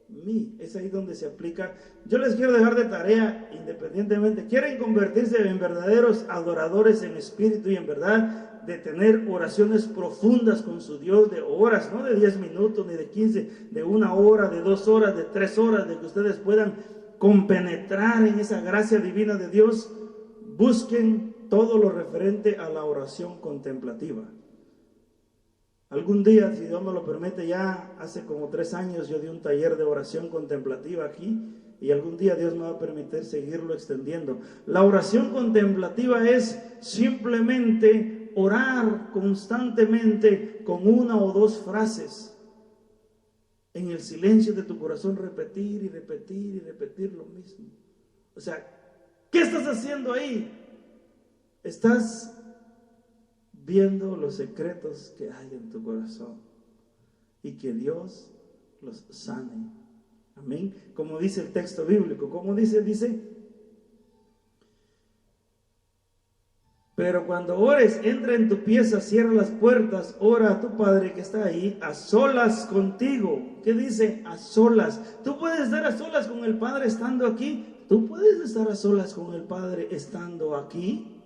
mí. Es ahí donde se aplica. Yo les quiero dejar de tarea, independientemente, quieren convertirse en verdaderos adoradores en espíritu y en verdad, de tener oraciones profundas con su Dios, de horas, no de 10 minutos ni de 15, de 1 hora, de 2 horas, de 3 horas, de que ustedes puedan compenetrar en esa gracia divina de Dios. Busquen todo lo referente a la oración contemplativa. Algún día, si Dios me lo permite, ya hace como 3 años yo di un taller de oración contemplativa aquí, y algún día Dios me va a permitir seguirlo extendiendo. La oración contemplativa es simplemente orar constantemente con 1 o 2 frases. En el silencio de tu corazón repetir y repetir y repetir lo mismo. O sea, ¿qué estás haciendo ahí? Estás viendo los secretos que hay en tu corazón y que Dios los sane. Amén. Como dice el texto bíblico, como dice, pero cuando ores, entra en tu pieza, cierra las puertas, ora a tu Padre que está ahí, a solas contigo. ¿Qué dice? A solas. Tú puedes estar a solas con el Padre estando aquí. Tú puedes estar a solas con el Padre estando aquí.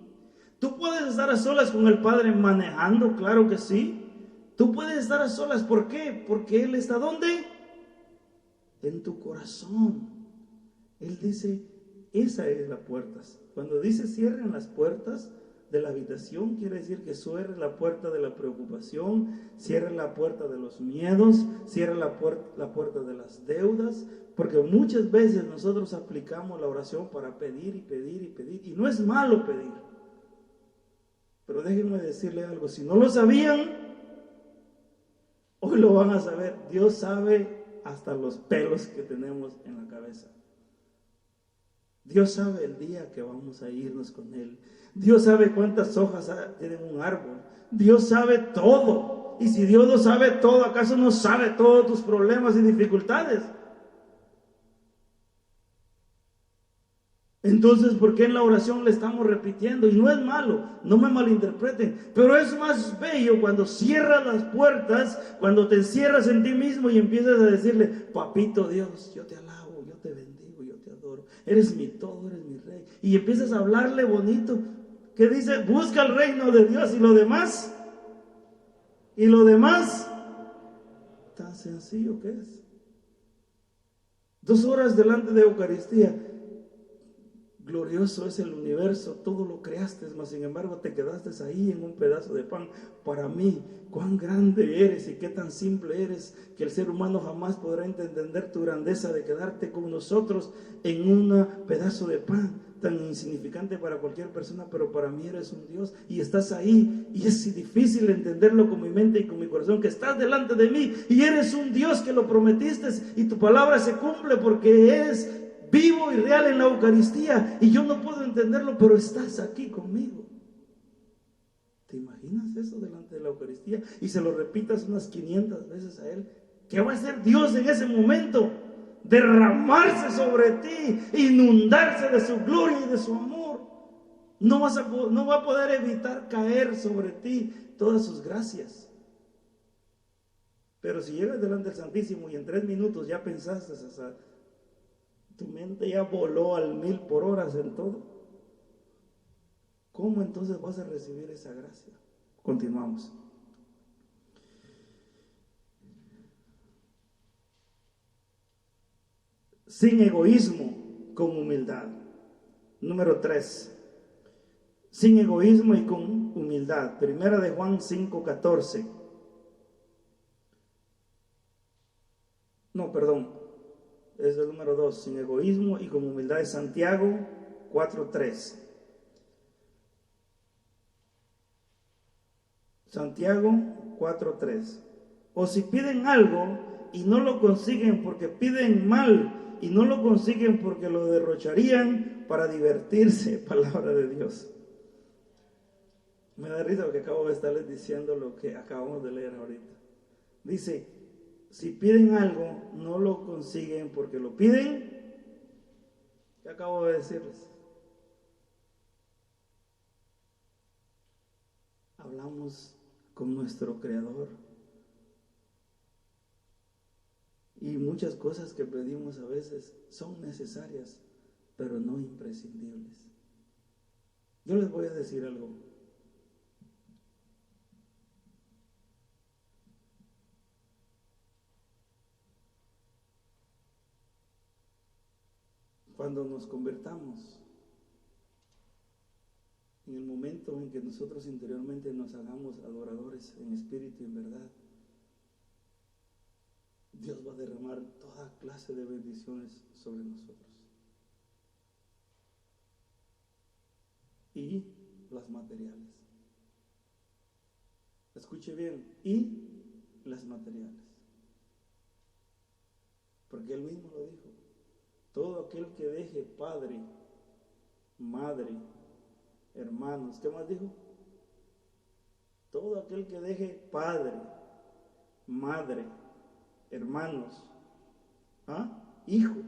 Tú puedes estar a solas con el Padre manejando, claro que sí. Tú puedes estar a solas, ¿por qué? Porque Él está ¿dónde? En tu corazón. Él dice, esa es la puerta. Cuando dice cierren las puertas de la habitación, quiere decir que cierre la puerta de la preocupación, cierre la puerta de los miedos, cierre la puerta de las deudas, porque muchas veces nosotros aplicamos la oración para pedir y pedir y pedir, y no es malo pedir. Pero déjenme decirle algo, si no lo sabían, hoy lo van a saber. Dios sabe hasta los pelos que tenemos en la cabeza. Dios sabe el día que vamos a irnos con Él. Dios sabe cuántas hojas tiene un árbol. Dios sabe todo. Y si Dios lo sabe todo, ¿acaso no sabe todos tus problemas y dificultades? Entonces, ¿por qué en la oración le estamos repitiendo? Y no es malo, no me malinterpreten, pero es más bello cuando cierras las puertas, cuando te encierras en ti mismo y empiezas a decirle, papito Dios, yo te alabo, yo te bendigo, yo te adoro, eres mi todo, eres mi rey. Y empiezas a hablarle bonito, que dice, busca el reino de Dios y lo demás, tan sencillo que es. 2 horas delante de Eucaristía. Glorioso es el universo, todo lo creaste, mas sin embargo te quedaste ahí en un pedazo de pan. Para mí, cuán grande eres y qué tan simple eres, que el ser humano jamás podrá entender tu grandeza de quedarte con nosotros en un pedazo de pan, tan insignificante para cualquier persona, pero para mí eres un Dios y estás ahí, y es difícil entenderlo con mi mente y con mi corazón, que estás delante de mí y eres un Dios que lo prometiste y tu palabra se cumple porque es vivo y real en la Eucaristía, y yo no puedo entenderlo, pero estás aquí conmigo. ¿Te imaginas eso delante de la Eucaristía? Y se lo repitas unas 500 veces a Él. ¿Qué va a hacer Dios en ese momento? Derramarse sobre ti, inundarse de su gloria y de su amor. No va a poder evitar caer sobre ti todas sus gracias. Pero si llegas delante del Santísimo y en 3 minutos ya pensaste tu mente ya voló al 1000 por hora en todo, ¿cómo entonces vas a recibir esa gracia? Continuamos. Sin egoísmo, con humildad. Número 3. Sin egoísmo y con humildad. Primera de Juan 5:14. No, perdón. Es el número 2, sin egoísmo y con humildad, de Santiago 4:3. Santiago 4:3. O si piden algo y no lo consiguen porque piden mal y no lo consiguen porque lo derrocharían para divertirse, palabra de Dios. Me da risa porque acabo de estarles diciendo lo que acabamos de leer ahorita. Dice, si piden algo, no lo consiguen porque lo piden. ¿Qué acabo de decirles? Hablamos con nuestro Creador. Y muchas cosas que pedimos a veces son necesarias, pero no imprescindibles. Yo les voy a decir algo. Cuando nos convertamos, en el momento en que nosotros interiormente nos hagamos adoradores en espíritu y en verdad, Dios va a derramar toda clase de bendiciones sobre nosotros. Y las materiales. Escuche bien, y las materiales. Porque Él mismo lo dijo. Todo aquel que deje padre, madre, hermanos, ¿qué más dijo? Todo aquel que deje padre, madre, hermanos, hijos.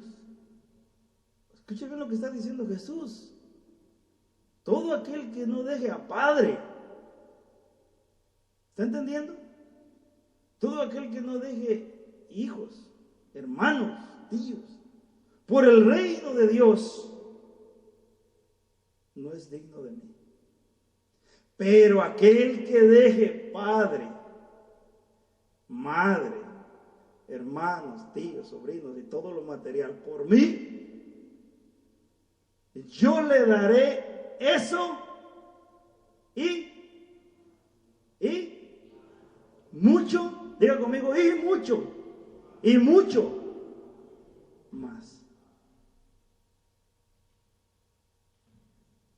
Escuchen bien lo que está diciendo Jesús. Todo aquel que no deje a padre. ¿Está entendiendo? Todo aquel que no deje hijos, hermanos, tíos, por el reino de Dios, no es digno de mí. Pero aquel que deje padre, madre, hermanos, tíos, sobrinos y todo lo material por mí, yo le daré eso y mucho, diga conmigo, y mucho más.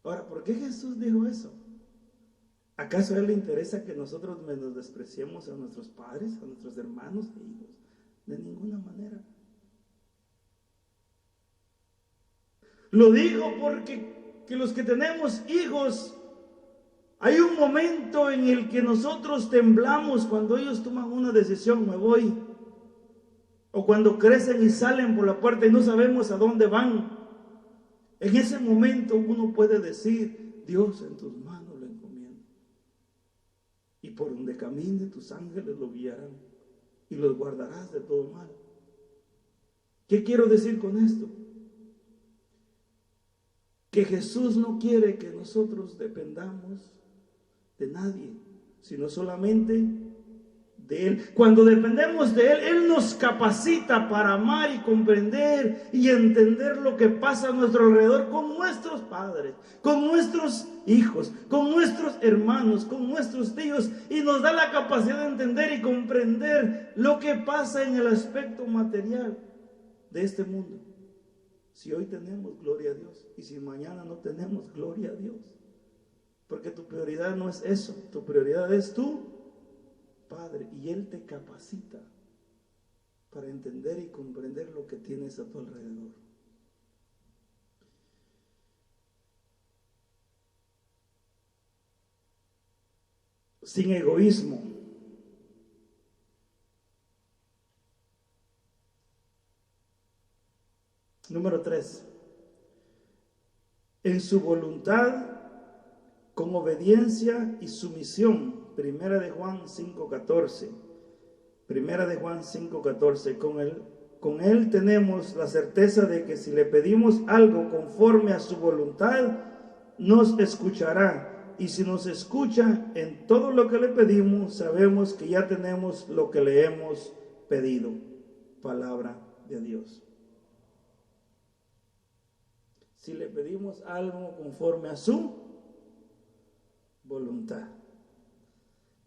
Ahora, ¿por qué Jesús dijo eso? ¿Acaso a Él le interesa que nosotros menospreciemos a nuestros padres, a nuestros hermanos e hijos? De ninguna manera. Lo digo porque los que tenemos hijos, hay un momento en el que nosotros temblamos cuando ellos toman una decisión, me voy. O cuando crecen y salen por la puerta y no sabemos a dónde van. En ese momento uno puede decir, Dios, en tus manos lo encomiendo. Y por donde camine tus ángeles lo guiarán y los guardarás de todo mal. ¿Qué quiero decir con esto? Que Jesús no quiere que nosotros dependamos de nadie, sino solamente de Él. Cuando dependemos de Él, Él nos capacita para amar y comprender y entender lo que pasa a nuestro alrededor con nuestros padres, con nuestros hijos, con nuestros hermanos, con nuestros tíos, y nos da la capacidad de entender y comprender lo que pasa en el aspecto material de este mundo. Si hoy tenemos, gloria a Dios, y si mañana no tenemos, gloria a Dios. Porque tu prioridad no es eso, tu prioridad es tu Padre, y Él te capacita para entender y comprender lo que tienes a tu alrededor. Sin egoísmo. Número 3. En su voluntad, con obediencia y sumisión. Primera de Juan 5:14. Primera de Juan 5:14. Con él tenemos la certeza de que si le pedimos algo conforme a su voluntad, nos escuchará. Y si nos escucha en todo lo que le pedimos, sabemos que ya tenemos lo que le hemos pedido. Palabra de Dios. Si le pedimos algo conforme a su voluntad.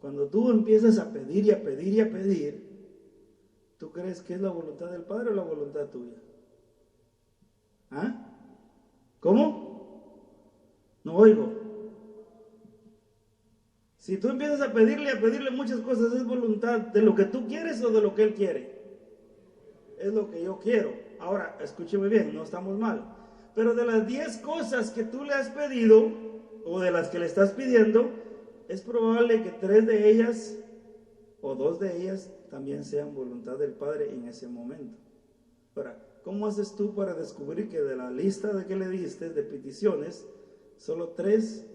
Cuando tú empiezas a pedir y a pedir y a pedir, ¿tú crees que es la voluntad del Padre o la voluntad tuya? ¿Cómo? No oigo. Si tú empiezas a pedirle muchas cosas, ¿es voluntad de lo que tú quieres o de lo que Él quiere? Es lo que yo quiero. Ahora, escúcheme bien, no estamos mal. Pero de las 10 cosas que tú le has pedido, o de las que le estás pidiendo, es probable que 3 de ellas, o 2 de ellas, también sean voluntad del Padre en ese momento. Ahora, ¿cómo haces tú para descubrir que de la lista de que le diste, de peticiones, solo 3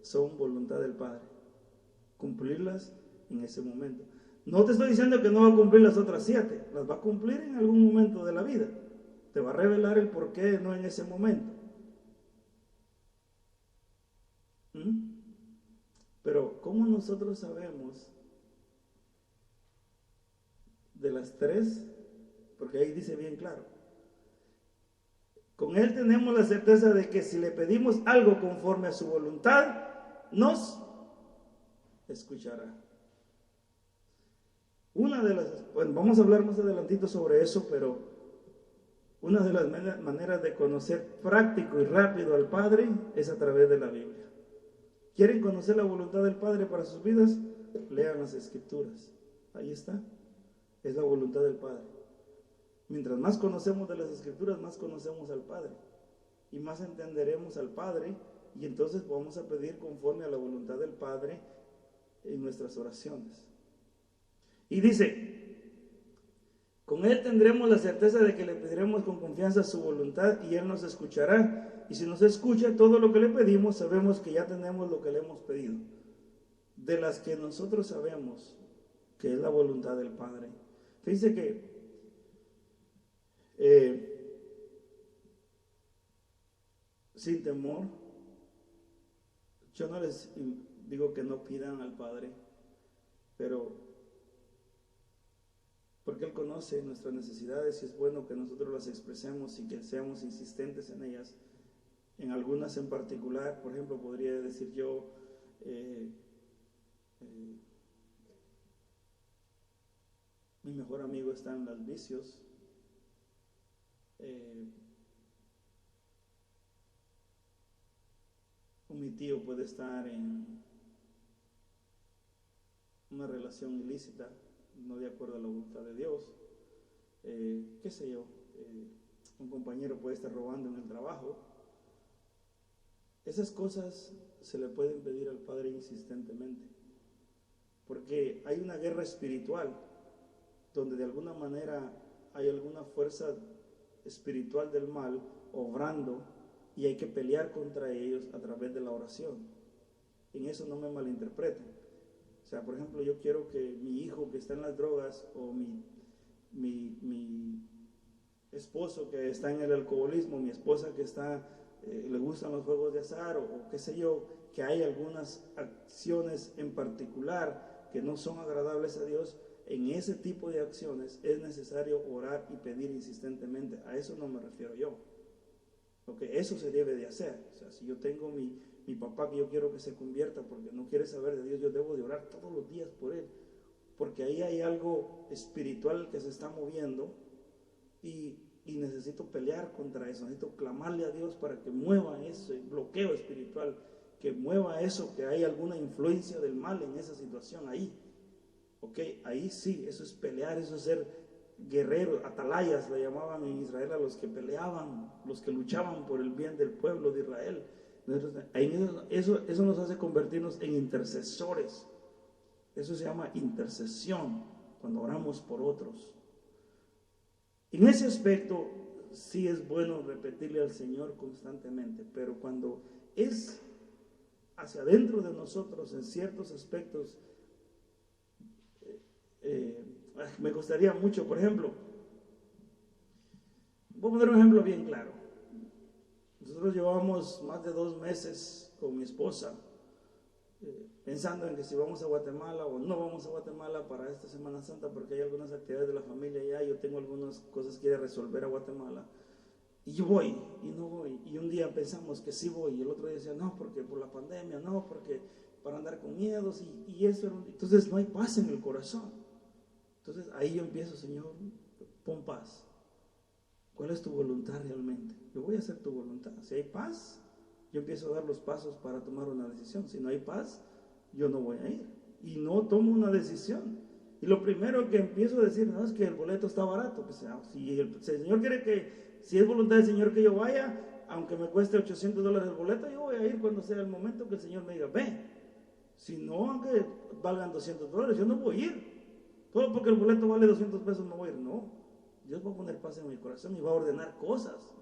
son voluntad del Padre? Cumplirlas en ese momento. No te estoy diciendo que no va a cumplir las otras 7, las va a cumplir en algún momento de la vida. Te va a revelar el por qué no en ese momento. Pero ¿cómo nosotros sabemos de las 3? Porque ahí dice bien claro. Con Él tenemos la certeza de que si le pedimos algo conforme a su voluntad, nos escuchará. Vamos a hablar más adelantito sobre eso, pero una de las maneras de conocer práctico y rápido al Padre es a través de la Biblia. ¿Quieren conocer la voluntad del Padre para sus vidas? Lean las Escrituras. Ahí está. Es la voluntad del Padre. Mientras más conocemos de las Escrituras, más conocemos al Padre. Y más entenderemos al Padre. Y entonces vamos a pedir conforme a la voluntad del Padre en nuestras oraciones. Y dice, con Él tendremos la certeza de que le pediremos con confianza su voluntad y Él nos escuchará. Y si nos escucha todo lo que le pedimos, sabemos que ya tenemos lo que le hemos pedido. De las que nosotros sabemos que es la voluntad del Padre. Fíjense que sin temor, yo no les digo que no pidan al Padre, pero porque Él conoce nuestras necesidades y es bueno que nosotros las expresemos y que seamos insistentes en ellas. En algunas en particular, por ejemplo, podría decir yo, mi mejor amigo está en los vicios, mi tío puede estar en una relación ilícita, no de acuerdo a la voluntad de Dios, qué sé yo, un compañero puede estar robando en el trabajo. Esas cosas se le pueden pedir al Padre insistentemente, porque hay una guerra espiritual donde de alguna manera hay alguna fuerza espiritual del mal obrando y hay que pelear contra ellos a través de la oración. En eso no me malinterpreten. O sea, por ejemplo, yo quiero que mi hijo que está en las drogas o mi esposo que está en el alcoholismo, mi esposa que está, le gustan los juegos de azar o qué sé yo, que hay algunas acciones en particular que no son agradables a Dios. En ese tipo de acciones es necesario orar y pedir insistentemente. A eso no me refiero yo. Porque eso se debe de hacer. O sea, si yo tengo mi papá que yo quiero que se convierta porque no quiere saber de Dios, yo debo de orar todos los días por él. Porque ahí hay algo espiritual que se está moviendo y necesito pelear contra eso. Necesito clamarle a Dios para que mueva ese bloqueo espiritual, que mueva eso, que hay alguna influencia del mal en esa situación ahí. Ok, ahí sí, eso es pelear, eso es ser guerreros, atalayas le llamaban en Israel a los que peleaban, los que luchaban por el bien del pueblo de Israel. Eso nos hace convertirnos en intercesores. Eso se llama intercesión, cuando oramos por otros. En ese aspecto sí es bueno repetirle al Señor constantemente, pero cuando es hacia adentro de nosotros en ciertos aspectos, me gustaría mucho, por ejemplo, voy a poner un ejemplo bien claro. Nosotros llevamos más de 2 meses con mi esposa pensando en que si vamos a Guatemala o no vamos a Guatemala para esta Semana Santa, porque hay algunas actividades de la familia allá, yo tengo algunas cosas que ir a resolver a Guatemala, y yo voy, y no voy, y un día pensamos que sí voy, y el otro día decía, no, porque por la pandemia, no, porque para andar con miedos, y eso, entonces no hay paz en el corazón. Entonces ahí yo empiezo, Señor, pon paz. ¿Cuál es tu voluntad realmente? Yo voy a hacer tu voluntad. Si hay paz, yo empiezo a dar los pasos para tomar una decisión. Si no hay paz, yo no voy a ir. Y no tomo una decisión. Y lo primero que empiezo a decir, no, es que el boleto está barato. Pues, si el Señor quiere que, si es voluntad del Señor que yo vaya, aunque me cueste $800 el boleto, yo voy a ir cuando sea el momento que el Señor me diga, ve. Si no, aunque valgan $200, yo no voy a ir. Todo porque el boleto vale $200 no voy a ir. No, Dios va a poner paz en mi corazón y va a ordenar cosas.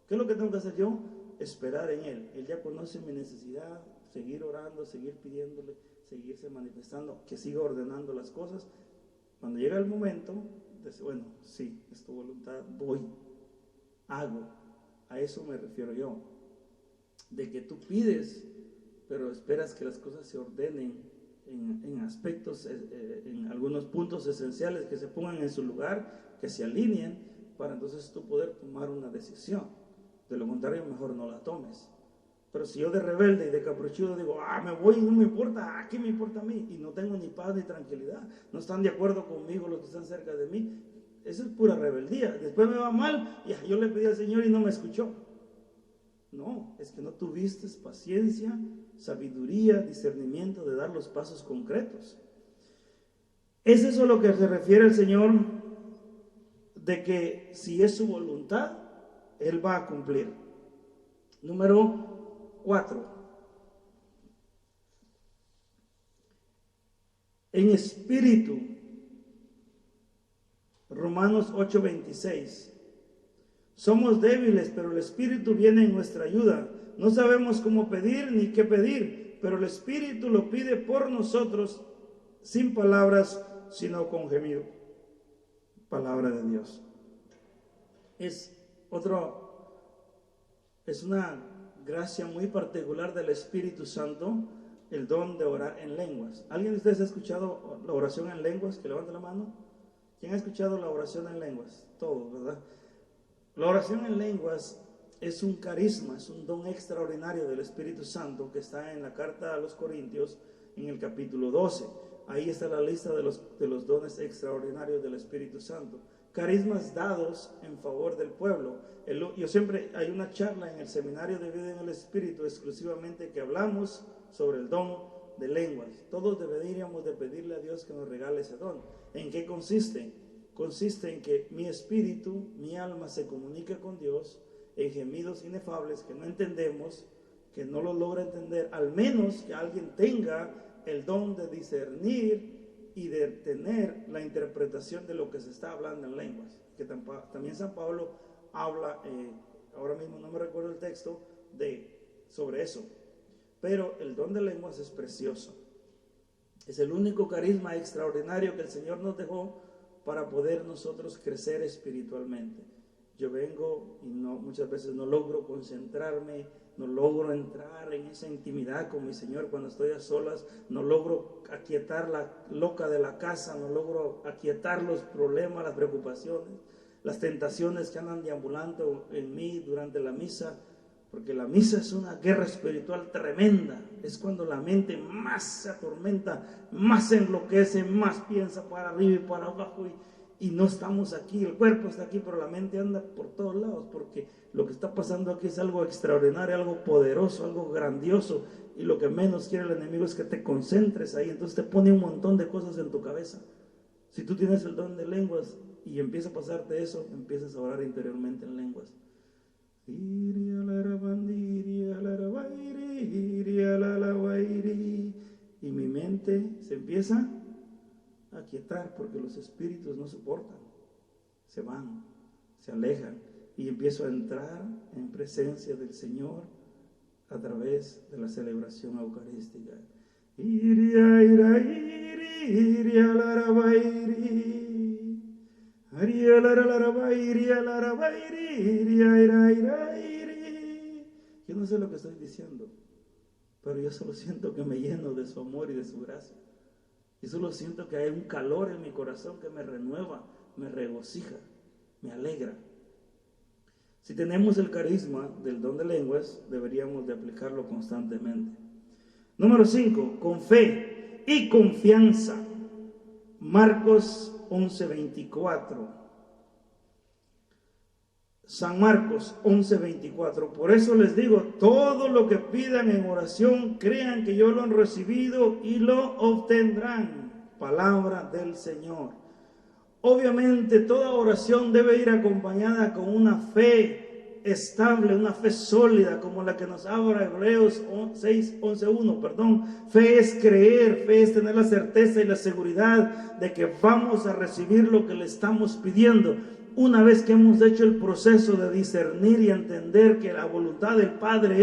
¿Qué es lo que tengo que hacer yo? Esperar en Él. Él ya conoce mi necesidad, seguir orando, seguir pidiéndole, seguirse manifestando, que siga ordenando las cosas. Cuando llega el momento, bueno, sí, es tu voluntad, voy, hago. A eso me refiero yo. De que tú pides, pero esperas que las cosas se ordenen en aspectos, en algunos puntos esenciales que se pongan en su lugar, que se alineen, para entonces tú poder tomar una decisión. De lo contrario, mejor no la tomes. Pero si yo de rebelde y de caprichudo digo, me voy y no me importa, ¿qué me importa a mí? Y no tengo ni paz ni tranquilidad, no están de acuerdo conmigo los que están cerca de mí, eso es pura rebeldía. Después me va mal, y yo le pedí al Señor y no me escuchó. No, es que no tuviste paciencia, sabiduría, discernimiento de dar los pasos concretos. ¿Es eso a lo que se refiere el Señor? De que si es su voluntad, Él va a cumplir. Número 4. en espíritu. Romanos 8:26. Somos débiles, pero el Espíritu viene en nuestra ayuda. No sabemos cómo pedir ni qué pedir, pero el Espíritu lo pide por nosotros sin palabras, sino con gemido. Palabra de Dios. Es una gracia muy particular del Espíritu Santo, el don de orar en lenguas. ¿Alguien de ustedes ha escuchado la oración en lenguas? Que levante la mano. ¿Quién ha escuchado la oración en lenguas? Todos, ¿verdad? La oración en lenguas es un carisma, es un don extraordinario del Espíritu Santo que está en la carta a los Corintios en el capítulo 12. Ahí está la lista de los dones extraordinarios del Espíritu Santo. Carismas dados en favor del pueblo. Hay una charla en el seminario de vida en el Espíritu exclusivamente que hablamos sobre el don de lenguas. Todos deberíamos de pedirle a Dios que nos regale ese don. ¿En qué consiste? Consiste en que mi espíritu, mi alma se comunica con Dios en gemidos inefables que no entendemos, que no lo logra entender, al menos que alguien tenga el don de discernir y de tener la interpretación de lo que se está hablando en lenguas. Que también San Pablo habla, ahora mismo no me recuerdo el texto, sobre eso. Pero el don de lenguas es precioso. Es el único carisma extraordinario que el Señor nos dejó para poder nosotros crecer espiritualmente. Yo vengo y muchas veces no logro concentrarme, no logro entrar en esa intimidad con mi Señor cuando estoy a solas, no logro aquietar la loca de la casa, no logro aquietar los problemas, las preocupaciones, las tentaciones que andan deambulando en mí durante la misa, porque la misa es una guerra espiritual tremenda. Es cuando la mente más se atormenta, más se enloquece, más piensa para arriba y para abajo y no estamos aquí. El cuerpo está aquí, pero la mente anda por todos lados, porque lo que está pasando aquí es algo extraordinario, algo poderoso, algo grandioso, y lo que menos quiere el enemigo es que te concentres ahí. Entonces te pone un montón de cosas en tu cabeza. Si tú tienes el don de lenguas y empieza a pasarte eso, empiezas a orar interiormente en lenguas. Y mi mente se empieza a aquietar porque los espíritus no soportan, se van, se alejan, y empiezo a entrar en presencia del Señor a través de la celebración eucarística. Yo no sé lo que estoy diciendo, pero yo solo siento que me lleno de su amor y de su gracia. Yo solo siento que hay un calor en mi corazón que me renueva, me regocija, me alegra. Si tenemos el carisma del don de lenguas, deberíamos de aplicarlo constantemente. Número 5, con fe y confianza. Marcos 11:24. San Marcos 11:24. Por eso les digo, todo lo que pidan en oración, crean que yo lo han recibido y lo obtendrán. Palabra del Señor. Obviamente toda oración debe ir acompañada con una fe estable, una fe sólida, como la que nos habla Hebreos 11:1. Fe es creer, fe es tener la certeza y la seguridad de que vamos a recibir lo que le estamos pidiendo. Una vez que hemos hecho el proceso de discernir y entender que la voluntad del Padre,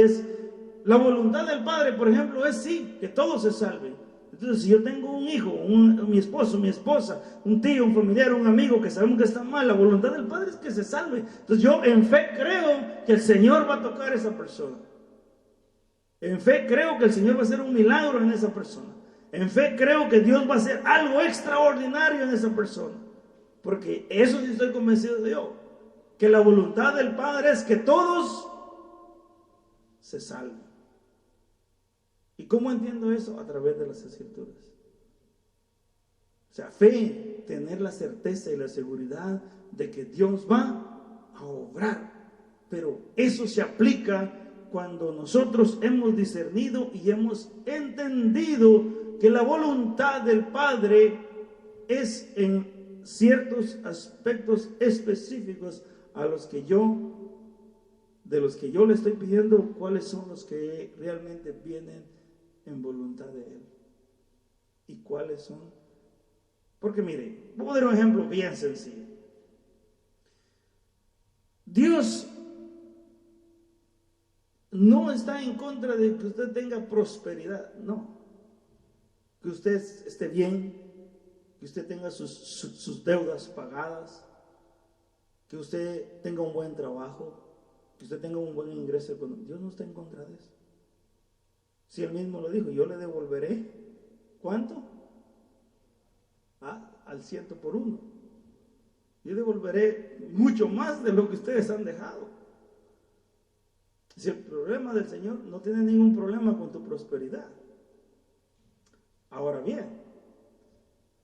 por ejemplo, es sí, que todos se salven. Entonces, si yo tengo un hijo, mi esposo, mi esposa, un tío, un familiar, un amigo que sabemos que está mal, la voluntad del Padre es que se salve. Entonces, yo en fe creo que el Señor va a tocar a esa persona. En fe creo que el Señor va a hacer un milagro en esa persona. En fe creo que Dios va a hacer algo extraordinario en esa persona. Porque eso sí estoy convencido de yo, que la voluntad del Padre es que todos se salven. ¿Y cómo entiendo eso? A través de las Escrituras. O sea, fe, tener la certeza y la seguridad de que Dios va a obrar. Pero eso se aplica cuando nosotros hemos discernido y hemos entendido que la voluntad del Padre es en ciertos aspectos específicos de los que yo le estoy pidiendo, cuáles son los que realmente vienen en voluntad de Él y cuáles son Porque mire, voy a dar un ejemplo bien sencillo. Dios no está en contra de que usted tenga prosperidad, no. Que usted esté bien, que usted tenga sus deudas pagadas, que usted tenga un buen trabajo, que usted tenga un buen ingreso económico. Dios no está en contra de eso. Si Él mismo lo dijo, yo le devolveré, ¿cuánto? Al 100 por 1. Yo devolveré mucho más de lo que ustedes han dejado. Si el problema del Señor no tiene ningún problema con tu prosperidad. Ahora bien,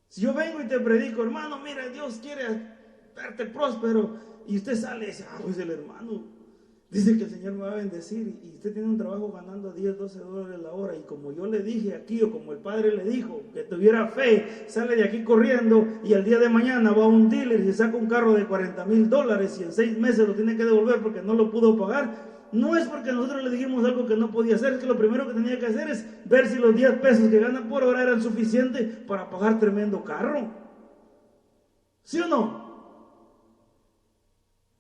si yo vengo y te predico, hermano, mira, Dios quiere verte próspero, y usted sale y dice, pues el hermano dice que el Señor me va a bendecir, y usted tiene un trabajo ganando 10, 12 dólares la hora, y como yo le dije aquí, o como el Padre le dijo, que tuviera fe, sale de aquí corriendo, y al día de mañana va a un dealer y se saca un carro de $40,000, y en 6 meses lo tiene que devolver porque no lo pudo pagar. No es porque nosotros le dijimos algo que no podía hacer, es que lo primero que tenía que hacer es ver si los 10 pesos que gana por hora eran suficientes para pagar tremendo carro. ¿Sí o no?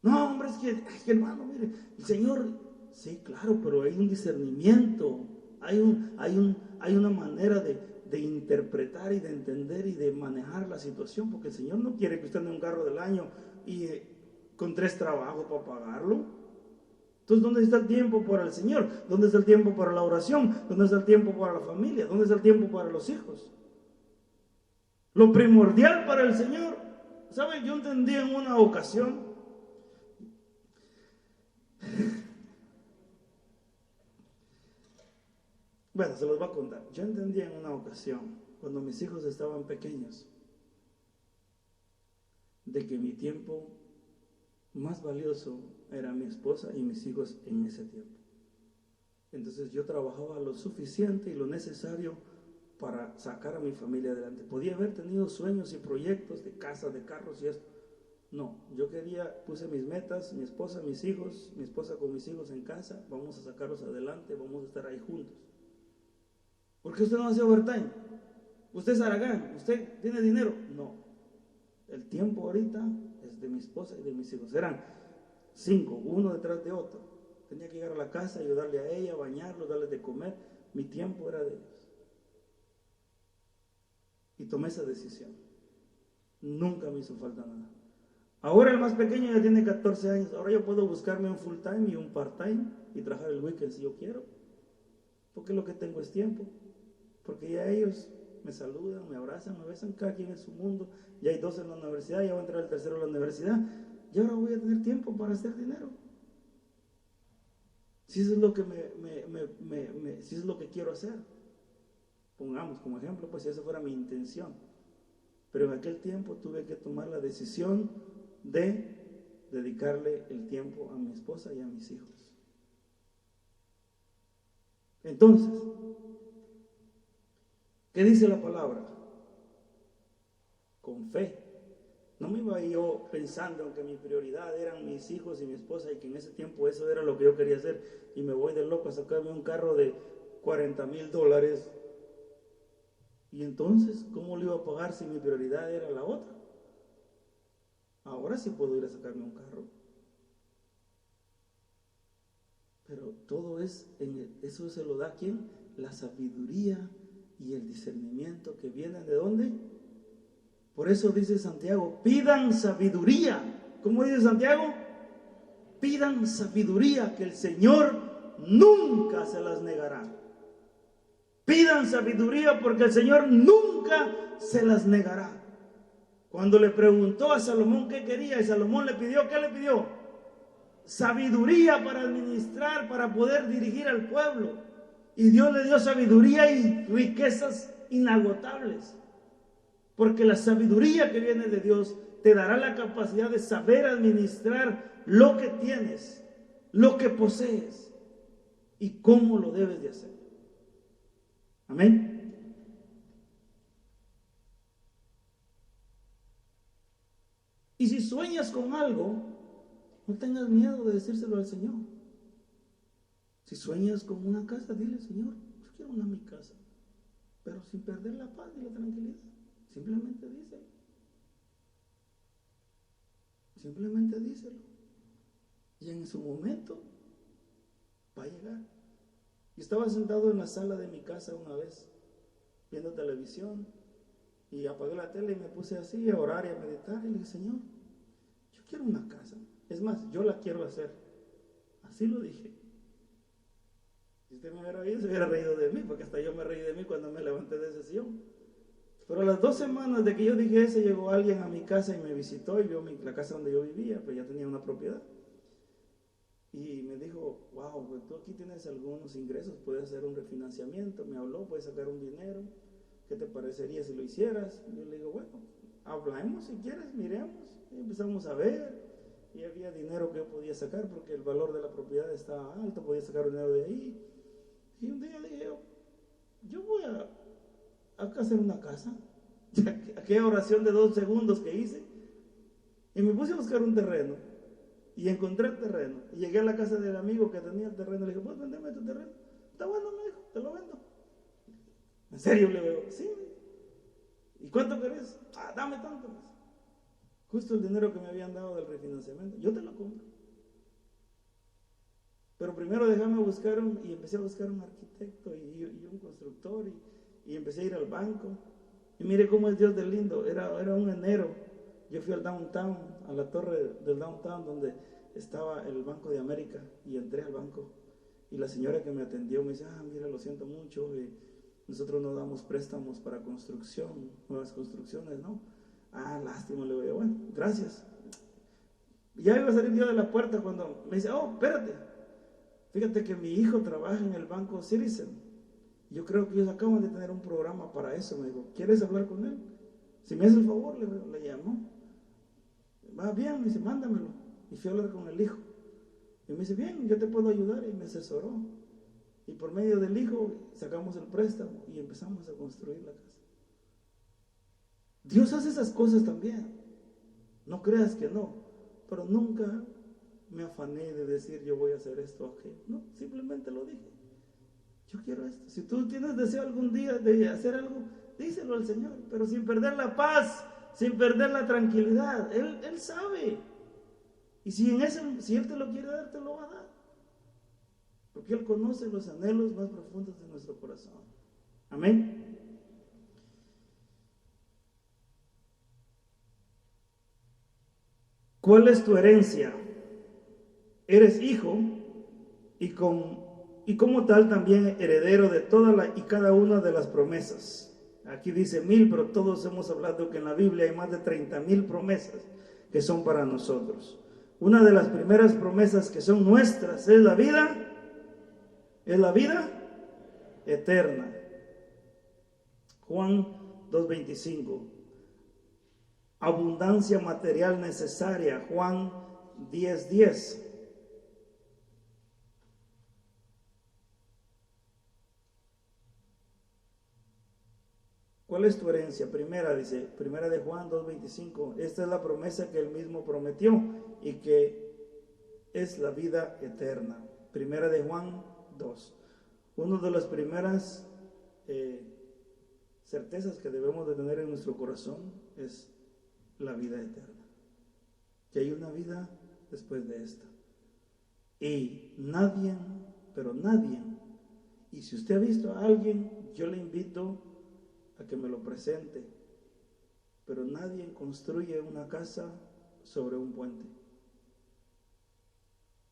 No, hombre, es que hermano, mire, el Señor, sí, claro, pero hay un discernimiento, hay una manera de interpretar y de entender y de manejar la situación, porque el Señor no quiere que usted ande un carro del año y con 3 trabajos para pagarlo. Entonces, ¿dónde está el tiempo para el Señor? ¿Dónde está el tiempo para la oración? ¿Dónde está el tiempo para la familia? ¿Dónde está el tiempo para los hijos? Lo primordial para el Señor, ¿sabe? Yo entendí en una ocasión, bueno, se los voy a contar. Yo entendí en una ocasión, cuando mis hijos estaban pequeños, de que mi tiempo más valioso era mi esposa y mis hijos en ese tiempo. Entonces yo trabajaba lo suficiente y lo necesario para sacar a mi familia adelante. Podía haber tenido sueños y proyectos de casa, de carros y esto. No, yo puse mis metas, mi esposa, mis hijos, mi esposa con mis hijos en casa, vamos a sacarlos adelante, vamos a estar ahí juntos. ¿Por qué usted no hace overtime? ¿Usted es Aragán? ¿Usted tiene dinero? No. El tiempo ahorita es de mi esposa y de mis hijos. Eran 5, uno detrás de otro. Tenía que llegar a la casa, ayudarle a ella, bañarlos, darles de comer. Mi tiempo era de ellos. Y tomé esa decisión. Nunca me hizo falta nada. Ahora el más pequeño ya tiene 14 años. Ahora yo puedo buscarme un full time y un part time y trabajar el weekend si yo quiero. Porque lo que tengo es tiempo. Porque ya ellos me saludan, me abrazan, me besan, cada quien en su mundo. Ya hay 2 en la universidad, ya va a entrar el tercero a la universidad. Y ahora voy a tener tiempo para hacer dinero. Si eso es lo que si eso es lo que quiero hacer. Pongamos como ejemplo, pues si esa fuera mi intención. Pero en aquel tiempo tuve que tomar la decisión de dedicarle el tiempo a mi esposa y a mis hijos. Entonces, ¿qué dice la palabra? Con fe. No me iba yo pensando que mi prioridad eran mis hijos y mi esposa y que en ese tiempo eso era lo que yo quería hacer y me voy de loco a sacarme un carro de $40,000. Y entonces, ¿cómo lo iba a pagar si mi prioridad era la otra? Ahora sí puedo ir a sacarme un carro. Pero todo eso se lo da ¿quién? La sabiduría y el discernimiento que vienen ¿de dónde? Por eso dice Santiago, pidan sabiduría. ¿Cómo dice Santiago? Pidan sabiduría, que el Señor nunca se las negará. Pidan sabiduría porque el Señor nunca se las negará. Cuando le preguntó a Salomón qué quería, y Salomón le pidió, ¿qué le pidió? Sabiduría para administrar, para poder dirigir al pueblo. Y Dios le dio sabiduría y riquezas inagotables. Porque la sabiduría que viene de Dios te dará la capacidad de saber administrar lo que tienes, lo que posees y cómo lo debes de hacer. Amén. Y si sueñas con algo, no tengas miedo de decírselo al Señor. Si sueñas con una casa, dile, Señor, yo quiero mi casa, pero sin perder la paz y la tranquilidad. Simplemente dice. Simplemente díselo. Y en su momento va a llegar. Y estaba sentado en la sala de mi casa una vez, viendo televisión, y apagué la tele y me puse así a orar y a meditar. Y le dije, Señor, yo quiero una casa. Es más, yo la quiero hacer. Así lo dije. Si usted me hubiera oído, se hubiera reído de mí, porque hasta yo me reí de mí cuando me levanté de sesión. Pero a las 2 semanas de que yo dije eso, llegó alguien a mi casa y me visitó y vio la casa donde yo vivía, pues ya tenía una propiedad. Y me dijo, wow, pues tú aquí tienes algunos ingresos, puedes hacer un refinanciamiento. Me habló, puedes sacar un dinero. ¿Qué te parecería si lo hicieras? Y yo le digo, bueno, hablemos si quieres, miremos. Y empezamos a ver. Y había dinero que yo podía sacar porque el valor de la propiedad estaba alto, podía sacar dinero de ahí. Y un día dije yo voy a hacer una casa. Aquella oración de 2 segundos que hice. Y me puse a buscar un terreno. Y encontré el terreno. Y llegué a la casa del amigo que tenía el terreno. Le dije, ¿puedes venderme tu terreno? Está bueno, me dijo, te lo vendo. ¿En serio? Le digo, sí. ¿Y cuánto querés? Dame tanto. Justo el dinero que me habían dado del refinanciamiento. Yo te lo compro. Pero primero déjame buscar y empecé a buscar un arquitecto y un constructor y empecé a ir al banco. Y mire cómo es Dios de lindo. Era un enero. Yo fui al downtown, a la torre del downtown donde estaba el Banco de América, y entré al banco. Y la señora que me atendió me dice, mira, lo siento mucho, nosotros no damos préstamos para construcción, nuevas construcciones, ¿no? Lástima, le digo, bueno, gracias. Ya iba a salir yo de la puerta cuando me dice, espérate, fíjate que mi hijo trabaja en el banco Citizen. Yo creo que ellos acaban de tener un programa para eso. Me dijo, ¿quieres hablar con él? Si me hace el favor, le llamó. Va bien, me dice, mándamelo. Y fui a hablar con el hijo. Y me dice, bien, yo te puedo ayudar. Y me asesoró. Y por medio del hijo sacamos el préstamo y empezamos a construir la casa. Dios hace esas cosas también. No creas que no. Pero nunca me afané de decir yo voy a hacer esto o aquello. No, simplemente lo dije. Yo quiero esto. Si tú tienes deseo algún día de hacer algo, díselo al Señor, pero sin perder la paz, sin perder la tranquilidad. Él sabe. Y si Él te lo quiere dar, te lo va a dar. Porque Él conoce los anhelos más profundos de nuestro corazón. Amén. ¿Cuál es tu herencia? Eres hijo y como tal también heredero de toda y cada una de las promesas. Aquí dice 1000, pero todos hemos hablado que en la Biblia hay más de 30,000 promesas que son para nosotros. Una de las primeras promesas que son nuestras es la vida eterna. Juan 2:25. Abundancia material necesaria. Juan 10:10. ¿Cuál es tu herencia? Primera de Juan 2:25. Esta es la promesa que Él mismo prometió y que es la vida eterna. Primera de Juan 2. Una de las primeras certezas que debemos de tener en nuestro corazón es la vida eterna. Que hay una vida después de esta. Y nadie, pero nadie, y si usted ha visto a alguien, yo le invito a que me lo presente, pero nadie construye una casa sobre un puente.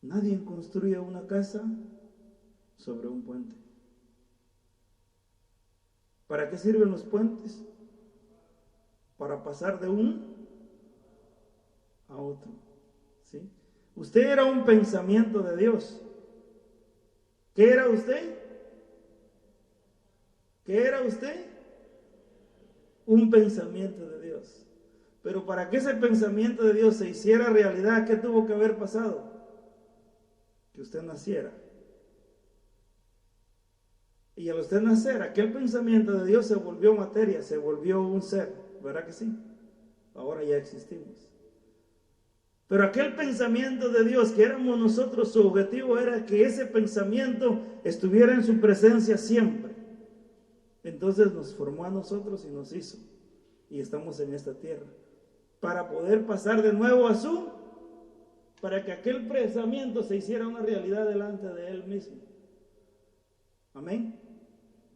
Nadie construye una casa sobre un puente. ¿Para qué sirven los puentes? Para pasar de un a otro, ¿sí? Usted era un pensamiento de Dios. ¿Qué era usted? ¿Qué era usted? Un pensamiento de Dios. Pero para que ese pensamiento de Dios se hiciera realidad, ¿qué tuvo que haber pasado? Que usted naciera. Y al usted nacer, aquel pensamiento de Dios se volvió materia, se volvió un ser. ¿Verdad que sí? Ahora ya existimos. Pero aquel pensamiento de Dios que éramos nosotros, su objetivo era que ese pensamiento estuviera en su presencia siempre. Entonces nos formó a nosotros y nos hizo. Y estamos en esta tierra. Para poder pasar de nuevo a su para que aquel pensamiento se hiciera una realidad delante de Él mismo. Amén.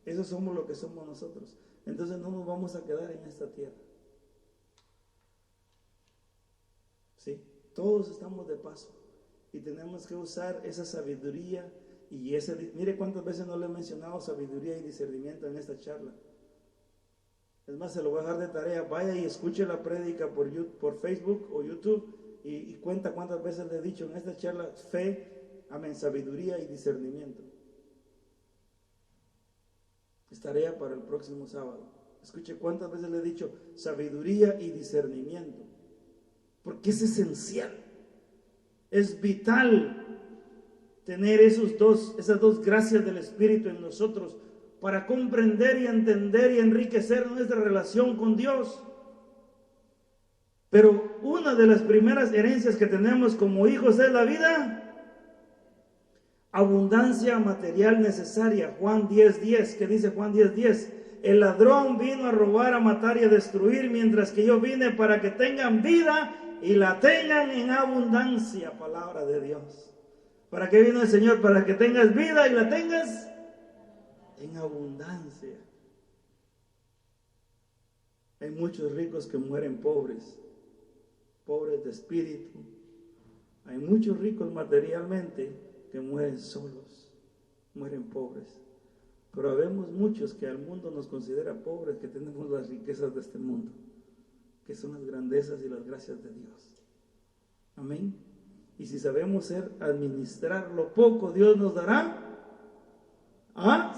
Eso somos lo que somos nosotros. Entonces no nos vamos a quedar en esta tierra. ¿Sí? Todos estamos de paso y tenemos que usar esa sabiduría y mire cuántas veces no le he mencionado sabiduría y discernimiento en esta charla. Es más, se lo voy a dejar de tarea. Vaya y escuche la prédica por Facebook o YouTube y cuenta cuántas veces le he dicho en esta charla fe, amén, sabiduría y discernimiento. Es tarea para el próximo sábado. Escuche cuántas veces le he dicho sabiduría y discernimiento. Porque es esencial. Es vital tener esas dos gracias del Espíritu en nosotros para comprender y entender y enriquecer nuestra relación con Dios. Pero una de las primeras herencias que tenemos como hijos es la vida. Abundancia material necesaria. Juan 10:10. ¿Qué dice Juan 10:10? El ladrón vino a robar, a matar y a destruir, mientras que yo vine para que tengan vida y la tengan en abundancia. Palabra de Dios. ¿Para qué vino el Señor? Para que tengas vida y la tengas en abundancia. Hay muchos ricos que mueren pobres de espíritu. Hay muchos ricos materialmente que mueren solos, mueren pobres. Pero habemos muchos que al mundo nos considera pobres, que tenemos las riquezas de este mundo, que son las grandezas y las gracias de Dios. Amén. Y si sabemos administrar lo poco, Dios nos dará.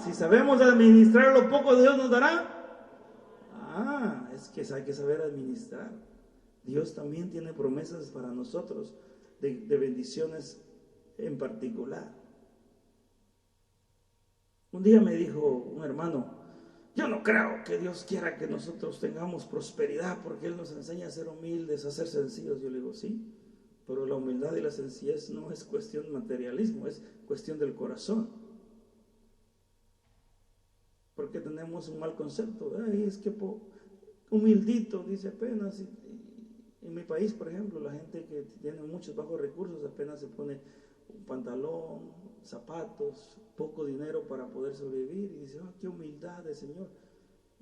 Si sabemos administrar lo poco, Dios nos dará. Es que hay que saber administrar. Dios también tiene promesas para nosotros de bendiciones en particular. Un día me dijo un hermano: yo no creo que Dios quiera que nosotros tengamos prosperidad, porque Él nos enseña a ser humildes, a ser sencillos. Yo le digo, sí, pero la humildad y la sencillez no es cuestión de materialismo, es cuestión del corazón. Porque tenemos un mal concepto. Es que humildito, dice apenas. En mi país, por ejemplo, la gente que tiene muchos bajos recursos apenas se pone un pantalón, zapatos, poco dinero para poder sobrevivir, y dice, qué humildad del Señor.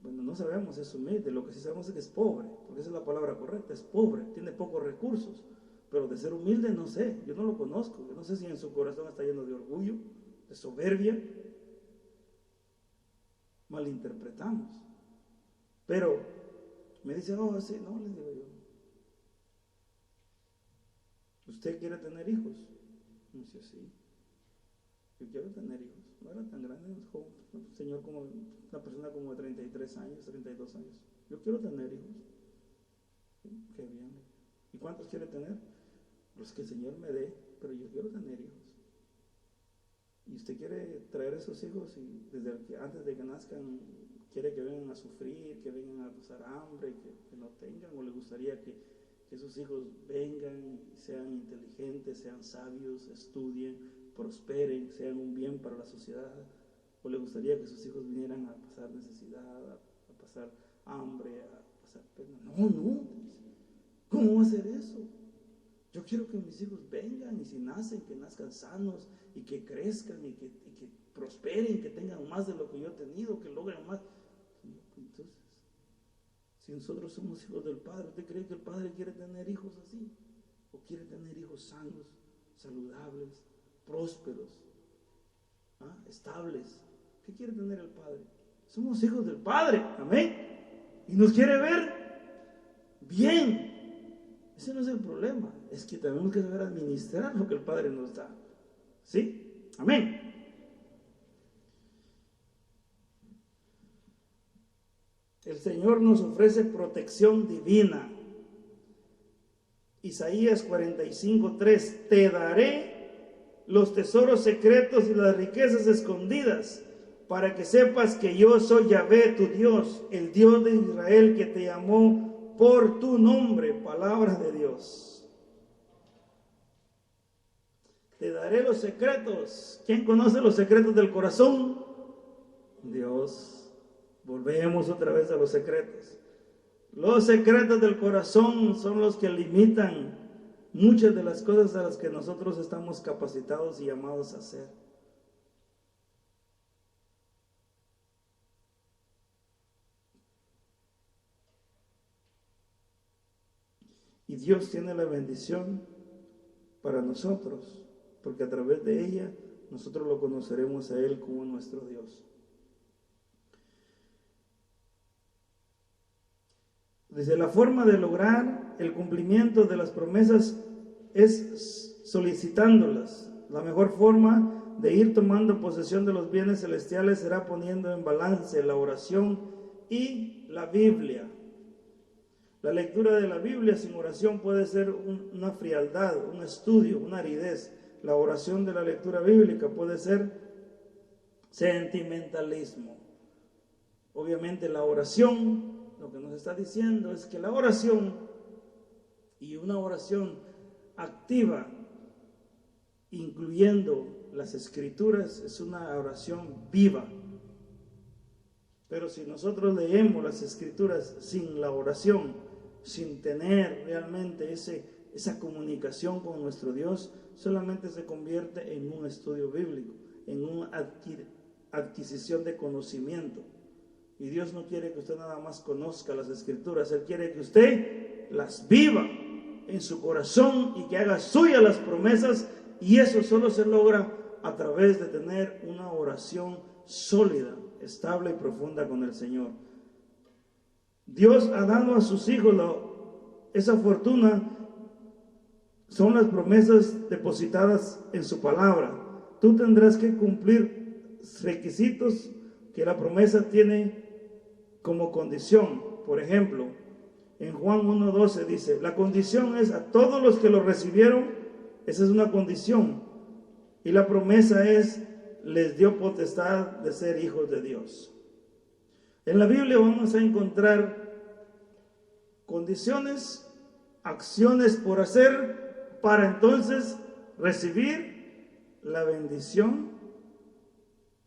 Bueno, no sabemos, es humilde. Lo que sí sabemos es que es pobre, porque esa es la palabra correcta, es pobre, tiene pocos recursos. Pero de ser humilde no sé, yo no lo conozco. Yo no sé si en su corazón está lleno de orgullo, de soberbia. Malinterpretamos. Pero me dice, sí, no, les digo yo, ¿usted quiere tener hijos? Me dice, sí, yo quiero tener hijos. No era tan grande, un señor como una persona como de 33 años, 32 años. Yo quiero tener hijos. ¿Sí? Qué bien. ¿Y cuántos quiere tener? Los que el Señor me dé, pero yo quiero tener hijos. Y usted quiere traer esos hijos y antes de que nazcan quiere que vengan a sufrir, que vengan a pasar hambre, que no tengan, o le gustaría que esos hijos vengan y sean inteligentes, sean sabios, estudien, prosperen, sean un bien para la sociedad, o le gustaría que sus hijos vinieran a pasar necesidad, a pasar hambre, a pasar pena. No, ¿cómo va a ser eso? Yo quiero que mis hijos vengan y si nacen, que nazcan sanos y que crezcan y que prosperen, que tengan más de lo que yo he tenido, que logren más. Entonces, si nosotros somos hijos del Padre, ¿usted cree que el Padre quiere tener hijos así? ¿O quiere tener hijos sanos, saludables, prósperos, estables? ¿Qué quiere tener el Padre? Somos hijos del Padre, amén. Y nos quiere ver bien. Ese no es el problema, es que tenemos que saber administrar lo que el Padre nos da. ¿Sí? Amén. El Señor nos ofrece protección divina. Isaías 45:3: te daré los tesoros secretos y las riquezas escondidas, para que sepas que yo soy Yahvé, tu Dios, el Dios de Israel, que te llamó por tu nombre. Palabra de Dios. Te daré los secretos. ¿Quién conoce los secretos del corazón? Dios. Volvemos otra vez a los secretos. Los secretos del corazón son los que limitan muchas de las cosas a las que nosotros estamos capacitados y llamados a hacer. Y Dios tiene la bendición para nosotros, porque a través de ella nosotros lo conoceremos a Él como nuestro Dios. Dice, la forma de lograr el cumplimiento de las promesas es solicitándolas. La mejor forma de ir tomando posesión de los bienes celestiales será poniendo en balance la oración y la Biblia. La lectura de la Biblia sin oración puede ser una frialdad, un estudio, una aridez. La oración de la lectura bíblica puede ser sentimentalismo. Obviamente la oración, lo que nos está diciendo es que la oración, y una oración activa, incluyendo las escrituras, es una oración viva. Pero si nosotros leemos las escrituras sin la oración, sin tener realmente esa comunicación con nuestro Dios, solamente se convierte en un estudio bíblico, en una adquisición de conocimiento. Y Dios no quiere que usted nada más conozca las escrituras, Él quiere que usted las viva en su corazón y que haga suyas las promesas, y eso solo se logra a través de tener una oración sólida, estable y profunda con el Señor. Dios ha dado a sus hijos esa fortuna, son las promesas depositadas en su palabra. Tú tendrás que cumplir requisitos que la promesa tiene como condición. Por ejemplo, en Juan 1:12 dice, la condición es a todos los que lo recibieron, esa es una condición. Y la promesa es, les dio potestad de ser hijos de Dios. En la Biblia vamos a encontrar condiciones, acciones por hacer para entonces recibir la bendición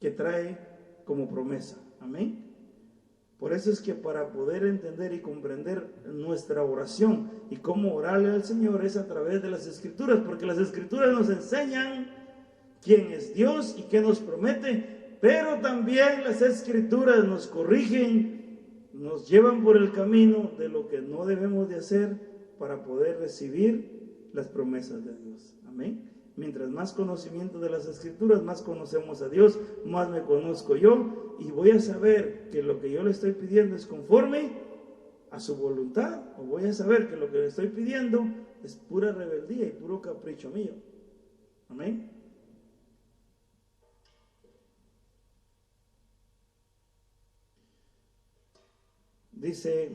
que trae como promesa. Amén. Por eso es que para poder entender y comprender nuestra oración y cómo orarle al Señor es a través de las Escrituras, porque las Escrituras nos enseñan quién es Dios y qué nos promete, pero también las Escrituras nos corrigen, nos llevan por el camino de lo que no debemos de hacer para poder recibir las promesas de Dios. Amén. Mientras más conocimiento de las Escrituras, más conocemos a Dios, más me conozco yo, y voy a saber que lo que yo le estoy pidiendo es conforme a su voluntad, o voy a saber que lo que le estoy pidiendo es pura rebeldía y puro capricho mío. Amén. Dice,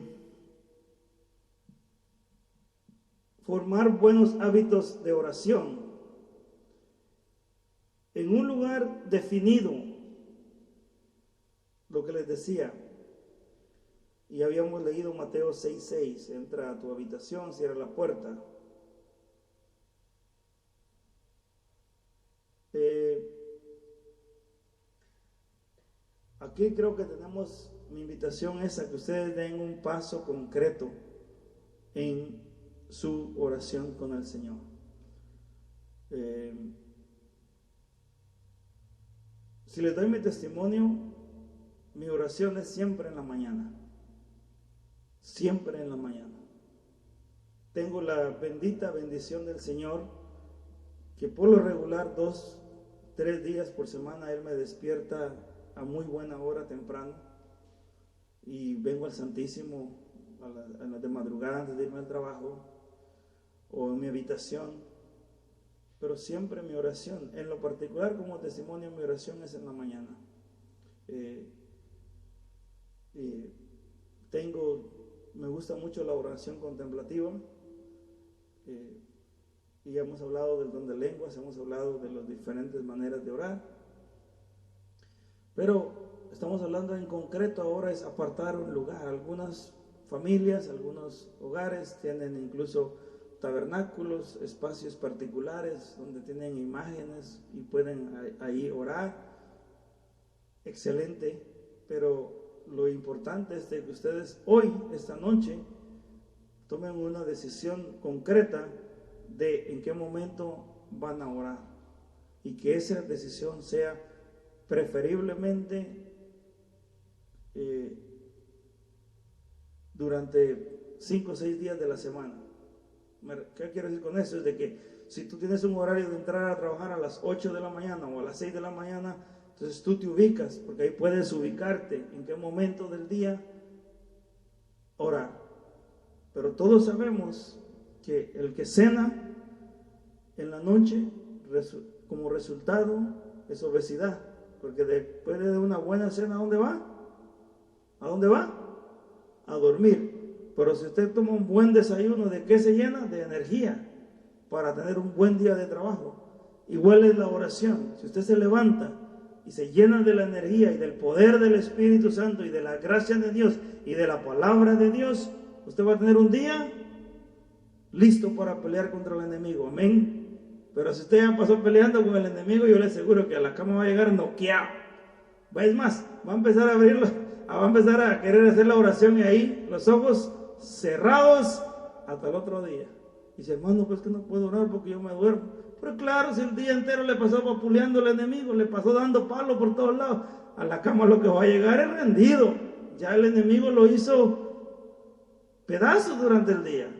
formar buenos hábitos de oración en un lugar definido, lo que les decía, y habíamos leído Mateo 6:6, entra a tu habitación, cierra la puerta. Aquí creo que tenemos, mi invitación es a que ustedes den un paso concreto en su oración con el Señor. Si les doy mi testimonio, mi oración es siempre en la mañana. Siempre en la mañana. Tengo la bendita bendición del Señor, que por lo regular 2-3 días por semana Él me despierta a muy buena hora temprano, y vengo al Santísimo a las de madrugada antes de irme al trabajo, o en mi habitación. Pero siempre mi oración, en lo particular como testimonio, mi oración es en la mañana. Me gusta mucho la oración contemplativa, y hemos hablado del don de lenguas, hemos hablado de las diferentes maneras de orar, pero estamos hablando en concreto ahora es apartar un lugar. Algunas familias, algunos hogares tienen incluso tabernáculos, espacios particulares donde tienen imágenes y pueden ahí orar. Excelente, pero lo importante es de que ustedes hoy, esta noche, tomen una decisión concreta de en qué momento van a orar, y que esa decisión sea preferiblemente durante 5 o 6 días de la semana. ¿Qué quiero decir con eso? Es de que si tú tienes un horario de entrar a trabajar a las 8 de la mañana o a las 6 de la mañana, entonces tú te ubicas, porque ahí puedes ubicarte en qué momento del día orar. Pero todos sabemos que el que cena en la noche, como resultado, es obesidad, porque después de una buena cena, ¿a dónde va? ¿A dónde va? A dormir. Pero si usted toma un buen desayuno, ¿de qué se llena? De energía para tener un buen día de trabajo. Igual es la oración. Si usted se levanta y se llena de la energía y del poder del Espíritu Santo y de la gracia de Dios y de la palabra de Dios, usted va a tener un día listo para pelear contra el enemigo. Amén. Pero si usted ya pasó peleando con el enemigo, yo le aseguro que a la cama va a llegar noqueado. Es más, va a empezar a abrirlo, va a empezar a querer hacer la oración y ahí los ojos cerrados hasta el otro día. Y dice, hermano, pues que no puedo orar porque yo me duermo. Pero claro, si el día entero le pasó vapuleando al enemigo, le pasó dando palo por todos lados, a la cama lo que va a llegar es rendido. Ya el enemigo lo hizo pedazos durante el día.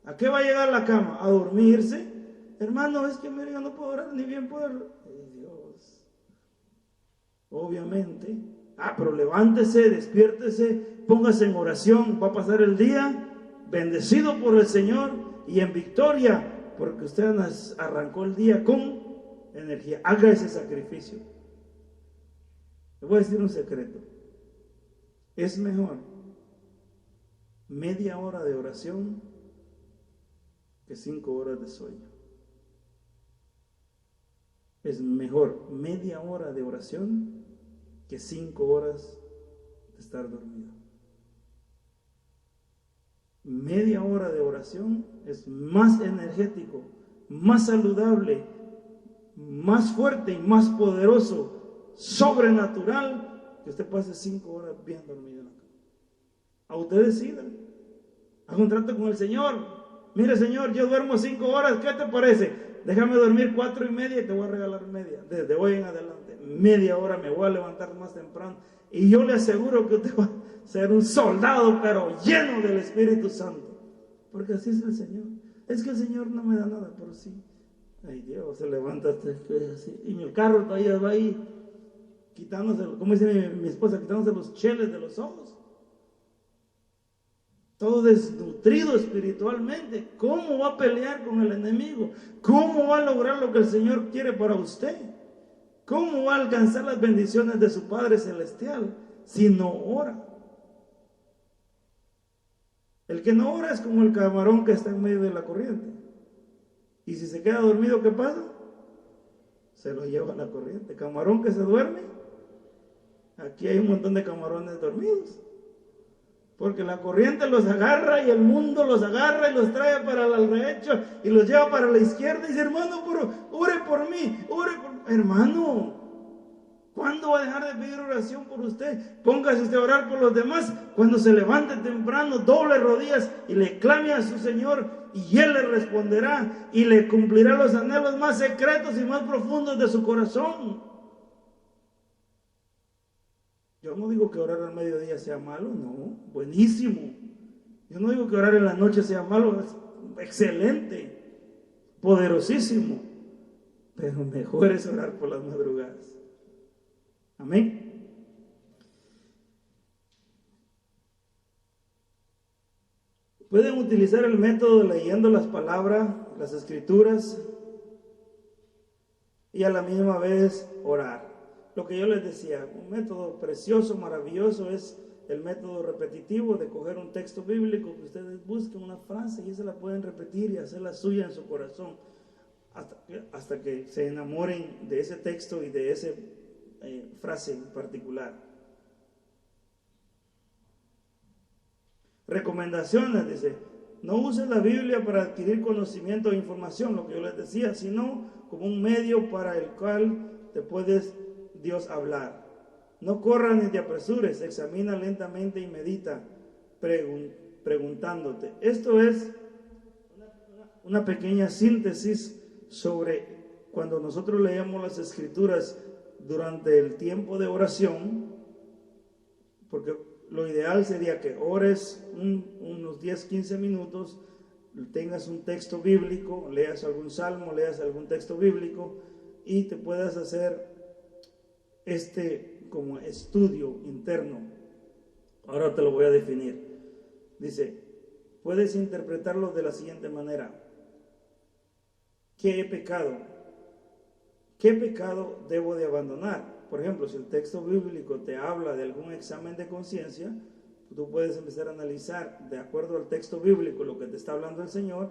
¿A qué va a llegar la cama? ¿A dormirse? Hermano, es que mira, yo no puedo orar ni bien puedo. Dios. Obviamente. Pero levántese, despiértese, póngase en oración. Va a pasar el día bendecido por el Señor y en victoria, porque usted arrancó el día con energía. Haga ese sacrificio. Le voy a decir un secreto. Es mejor media hora de oración que 5 horas de sueño. Es mejor media hora de oración que 5 horas de estar dormido. Media hora de oración es más energético, más saludable, más fuerte y más poderoso, sobrenatural, que usted pase 5 horas bien dormido en la cama. A usted decida. Haga un trato con el Señor. Mire, Señor, yo duermo 5 horas, ¿qué te parece? Déjame dormir 4:30 y te voy a regalar media. Desde hoy en adelante, media hora me voy a levantar más temprano. Y yo le aseguro que usted va a ser un soldado, pero lleno del Espíritu Santo. Porque así es el Señor. Es que el Señor no me da nada, pero sí. Ay, Dios, se levanta así. Y mi carro todavía va ahí, quitándose, como dice mi esposa, quitándose los cheles de los ojos. Todo desnutrido espiritualmente. ¿Cómo va a pelear con el enemigo? ¿Cómo va a lograr lo que el Señor quiere para usted? ¿Cómo va a alcanzar las bendiciones de su Padre Celestial si no ora? El que no ora es como el camarón que está en medio de la corriente. Y si se queda dormido, ¿qué pasa? Se lo lleva la corriente. Camarón que se duerme. Aquí hay un montón de camarones dormidos. Porque la corriente los agarra y el mundo los agarra y los trae para el derecho y los lleva para la izquierda. Y dice, hermano, pero ore por mí, ore por mí. Hermano, ¿cuándo va a dejar de pedir oración por usted? Póngase usted a orar por los demás. Cuando se levante temprano, doble rodillas y le clame a su Señor y Él le responderá y le cumplirá los anhelos más secretos y más profundos de su corazón. Yo no digo que orar al mediodía sea malo, no, buenísimo. Yo no digo que orar en la noche sea malo, es excelente, poderosísimo. Pero mejor es orar por las madrugadas. Amén. Pueden utilizar el método de leyendo las palabras, las escrituras, y a la misma vez orar. Lo que yo les decía, un método precioso, maravilloso es el método repetitivo de coger un texto bíblico que ustedes busquen una frase y esa la pueden repetir y hacerla suya en su corazón hasta que se enamoren de ese texto y de esa frase en particular. Recomendaciones, dice, no uses la Biblia para adquirir conocimiento o información, lo que yo les decía, sino como un medio para el cual te puedes Dios hablar. No corras ni te apresures, examina lentamente y medita, preguntándote. Esto es una pequeña síntesis sobre cuando nosotros leemos las Escrituras durante el tiempo de oración, porque lo ideal sería que ores unos 10, 15 minutos, tengas un texto bíblico, leas algún salmo, leas algún texto bíblico y te puedas hacer como estudio interno. Ahora te lo voy a definir. Dice, puedes interpretarlo de la siguiente manera. ¿Qué he pecado? ¿Qué pecado debo de abandonar? Por ejemplo, si el texto bíblico te habla de algún examen de conciencia, tú puedes empezar a analizar, de acuerdo al texto bíblico, lo que te está hablando el Señor,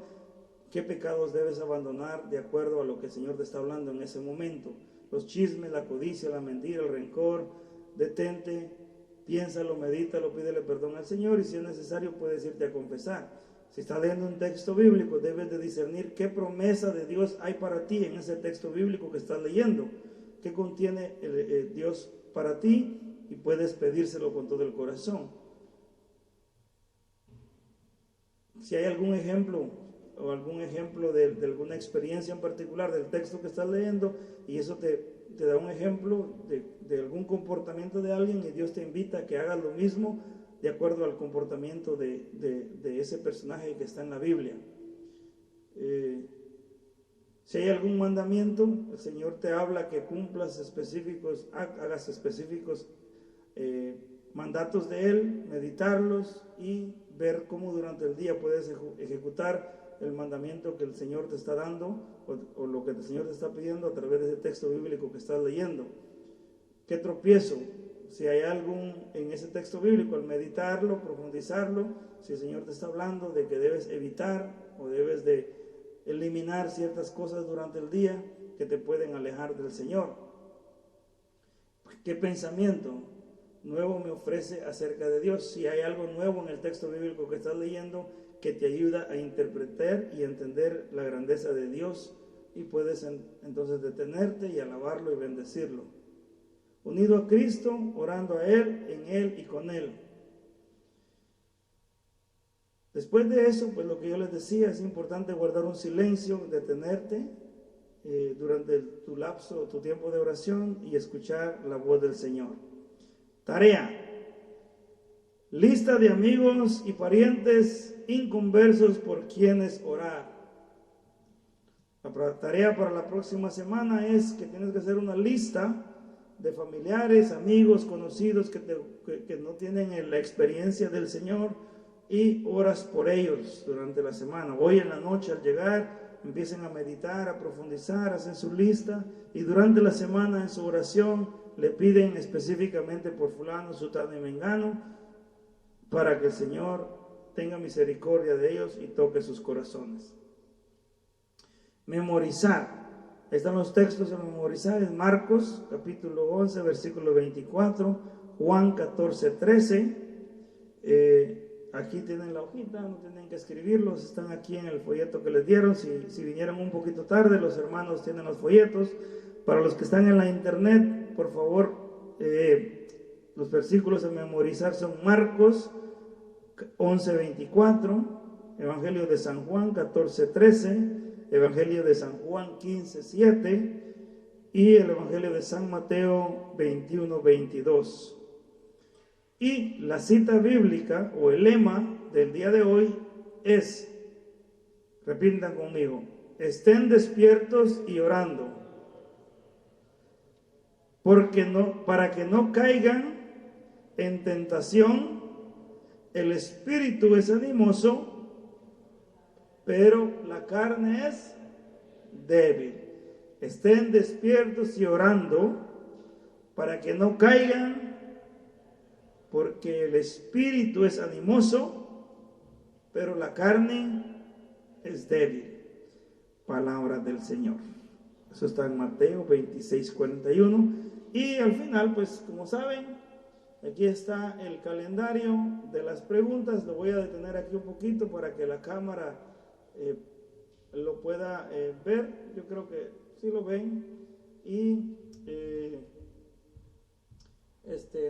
qué pecados debes abandonar de acuerdo a lo que el Señor te está hablando en ese momento. Los chismes, la codicia, la mentira, el rencor. Detente, piénsalo, medítalo, pídele perdón al Señor y si es necesario puedes irte a confesar. Si estás leyendo un texto bíblico, debes de discernir qué promesa de Dios hay para ti en ese texto bíblico que estás leyendo. ¿Qué contiene Dios para ti? Y puedes pedírselo con todo el corazón. Si hay algún ejemplo o algún ejemplo de alguna experiencia en particular del texto que estás leyendo y eso te da un ejemplo de algún comportamiento de alguien y Dios te invita a que hagas lo mismo de acuerdo al comportamiento de ese personaje que está en la Biblia. Si hay algún mandamiento, el Señor te habla que cumplas específicos, hagas específicos mandatos de Él, meditarlos y ver cómo durante el día puedes ejecutar el mandamiento que el Señor te está dando o lo que el Señor te está pidiendo a través de ese texto bíblico que estás leyendo. ¿Qué tropiezo? Si hay algún en ese texto bíblico, al meditarlo, profundizarlo, si el Señor te está hablando de que debes evitar o debes de eliminar ciertas cosas durante el día que te pueden alejar del Señor. ¿Qué pensamiento nuevo me ofrece acerca de Dios? Si hay algo nuevo en el texto bíblico que estás leyendo que te ayuda a interpretar y entender la grandeza de Dios y puedes entonces detenerte y alabarlo y bendecirlo. Unido a Cristo, orando a Él, en Él y con Él. Después de eso, pues lo que yo les decía, es importante guardar un silencio, detenerte durante tu lapso, tu tiempo de oración y escuchar la voz del Señor. Tarea: lista de amigos y parientes inconversos por quienes orar. La tarea para la próxima semana es que tienes que hacer una lista de familiares, amigos, conocidos que no tienen la experiencia del Señor y oras por ellos durante la semana. Hoy en la noche al llegar empiecen a meditar, a profundizar, hacen su lista y durante la semana en su oración le piden específicamente por fulano, sutano y mengano para que el Señor tenga misericordia de ellos y toque sus corazones. Memorizar. Ahí están los textos a memorizar en Marcos capítulo 11 versículo 24, Juan 14, 13. Aquí tienen la hojita, no tienen que escribirlos, están aquí en el folleto que les dieron. Si vinieron un poquito tarde, los hermanos tienen los folletos. Para los que están en la internet, por favor, los versículos a memorizar son Marcos 11, 24, Evangelio de San Juan 14, 13, Evangelio de San Juan 15, 7 y el Evangelio de San Mateo 21, 22. Y la cita bíblica o el lema del día de hoy es, repitan conmigo, estén despiertos y orando, para que no caigan en tentación. El espíritu es animoso, pero la carne es débil. Estén despiertos y orando para que no caigan, porque el espíritu es animoso, pero la carne es débil. Palabra del Señor. Eso está en Mateo 26, 41. Y al final, pues como saben, aquí está el calendario de las preguntas. Lo voy a detener aquí un poquito para que la cámara lo pueda ver. Yo creo que sí lo ven. Y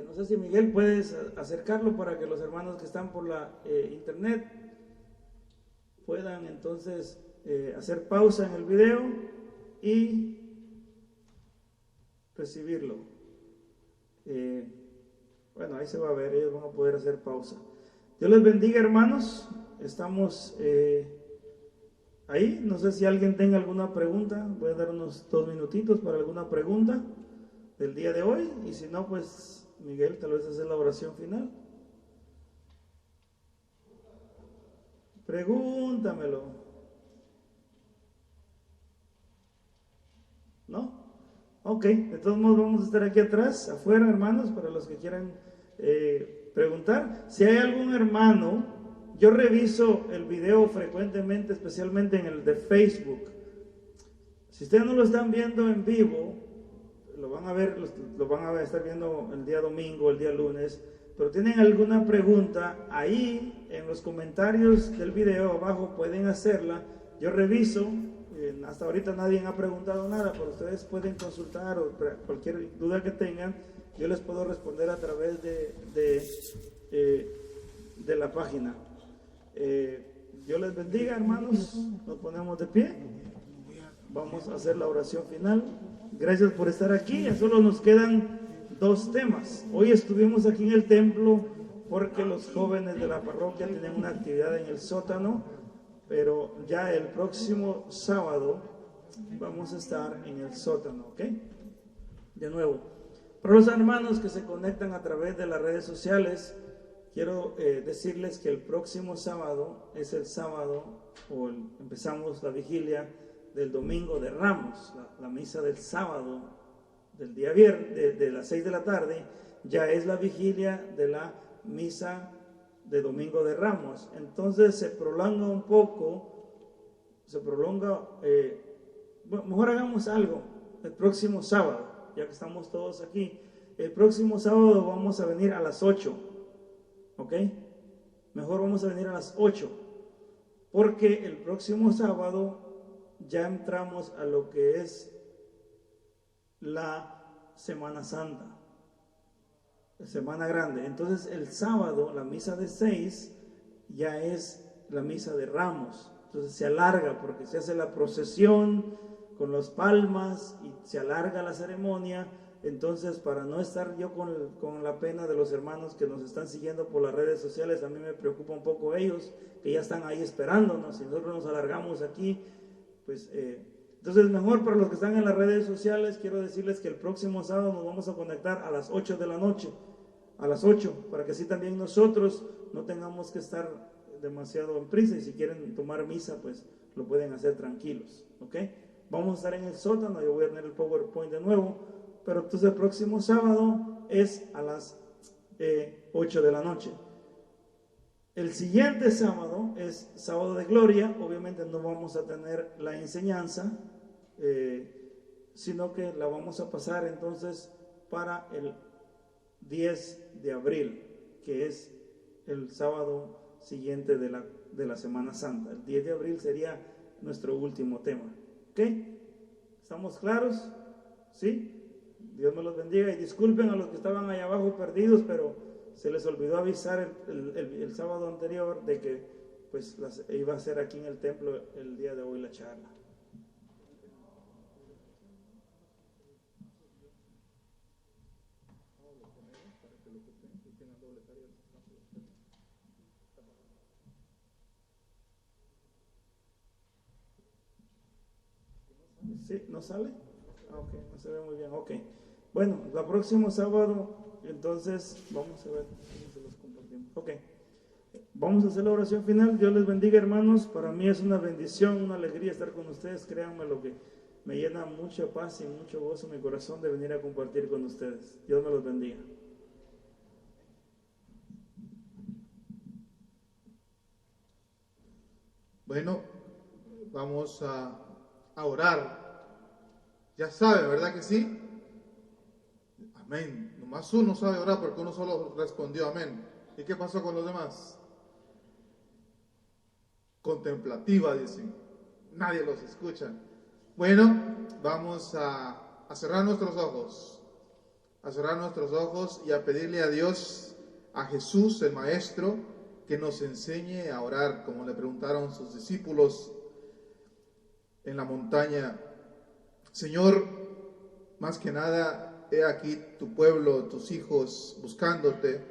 no sé si Miguel puedes acercarlo para que los hermanos que están por la internet puedan entonces hacer pausa en el video y recibirlo. Bueno, ahí se va a ver, ellos van a poder hacer pausa. Dios les bendiga, hermanos. Estamos ahí. No sé si alguien tenga alguna pregunta. Voy a dar unos 2 minutitos para alguna pregunta del día de hoy. Y si no, pues Miguel tal vez hacer la oración final. Pregúntamelo. ¿No? Ok, de todos modos vamos a estar aquí atrás, afuera, hermanos, para los que quieran preguntar. Si hay algún hermano, yo reviso el video frecuentemente, especialmente en el de Facebook. Si ustedes no lo están viendo en vivo, lo van a ver, lo van a estar viendo el día domingo, el día lunes, pero tienen alguna pregunta, ahí en los comentarios del video abajo pueden hacerla. Yo reviso. Hasta ahorita nadie ha preguntado nada, pero ustedes pueden consultar o cualquier duda que tengan, yo les puedo responder a través de la página. Dios les bendiga, hermanos. Nos ponemos de pie. Vamos a hacer la oración final. Gracias por estar aquí. Ya solo nos quedan 2 temas. Hoy estuvimos aquí en el templo porque los jóvenes de la parroquia tienen una actividad en el sótano. Pero ya el próximo sábado vamos a estar en el sótano, ¿ok? De nuevo, para los hermanos que se conectan a través de las redes sociales, quiero decirles que el próximo sábado es el sábado, empezamos la vigilia del Domingo de Ramos, la misa del sábado, del día viernes, de las 6 de la tarde, ya es la vigilia de la misa de Domingo de Ramos. Entonces se prolonga un poco, bueno, mejor hagamos algo el próximo sábado, ya que estamos todos aquí. El próximo sábado vamos a venir a las 8, ¿ok? Mejor vamos a venir a las 8, porque el próximo sábado ya entramos a lo que es la Semana Santa, Semana Grande. Entonces el sábado, la misa de 6, ya es la misa de Ramos. Entonces se alarga porque se hace la procesión con las palmas y se alarga la ceremonia. Entonces, para no estar yo con la pena de los hermanos que nos están siguiendo por las redes sociales, a mí me preocupa un poco ellos, que ya están ahí esperándonos. Si nosotros nos alargamos aquí, pues entonces mejor para los que están en las redes sociales, quiero decirles que el próximo sábado nos vamos a conectar a las 8 de la noche, a las 8, para que así también nosotros no tengamos que estar demasiado en prisa, y si quieren tomar misa, pues lo pueden hacer tranquilos, ¿ok? Vamos a estar en el sótano, yo voy a tener el PowerPoint de nuevo, pero entonces el próximo sábado es a las 8 de la noche. El siguiente sábado es sábado de gloria. Obviamente no vamos a tener la enseñanza, sino que la vamos a pasar entonces para el 10 de abril, que es el sábado siguiente de la Semana Santa. El 10 de abril sería nuestro último tema. ¿Ok? ¿Estamos claros? ¿Sí? Dios me los bendiga y disculpen a los que estaban allá abajo perdidos, pero se les olvidó avisar el sábado anterior de que pues iba a ser aquí en el templo el día de hoy la charla. ¿Sí? ¿No sale? Ok, no se ve muy bien. Ok. Bueno, el próximo sábado, entonces, vamos a ver cómo se los compartimos. Ok. Vamos a hacer la oración final. Dios les bendiga, hermanos. Para mí es una bendición, una alegría estar con ustedes. Créanme, lo que me llena mucha paz y mucho gozo en mi corazón de venir a compartir con ustedes. Dios me los bendiga. Bueno, vamos a orar. Ya sabe, ¿verdad que sí? Amén. Nomás uno sabe orar porque uno solo respondió amén. ¿Y qué pasó con los demás? Contemplativa, dicen. Nadie los escucha. Bueno, vamos a cerrar nuestros ojos. A cerrar nuestros ojos y a pedirle a Dios, a Jesús, el Maestro, que nos enseñe a orar, como le preguntaron sus discípulos. en la montaña. Señor, más que nada, he aquí tu pueblo, tus hijos, buscándote,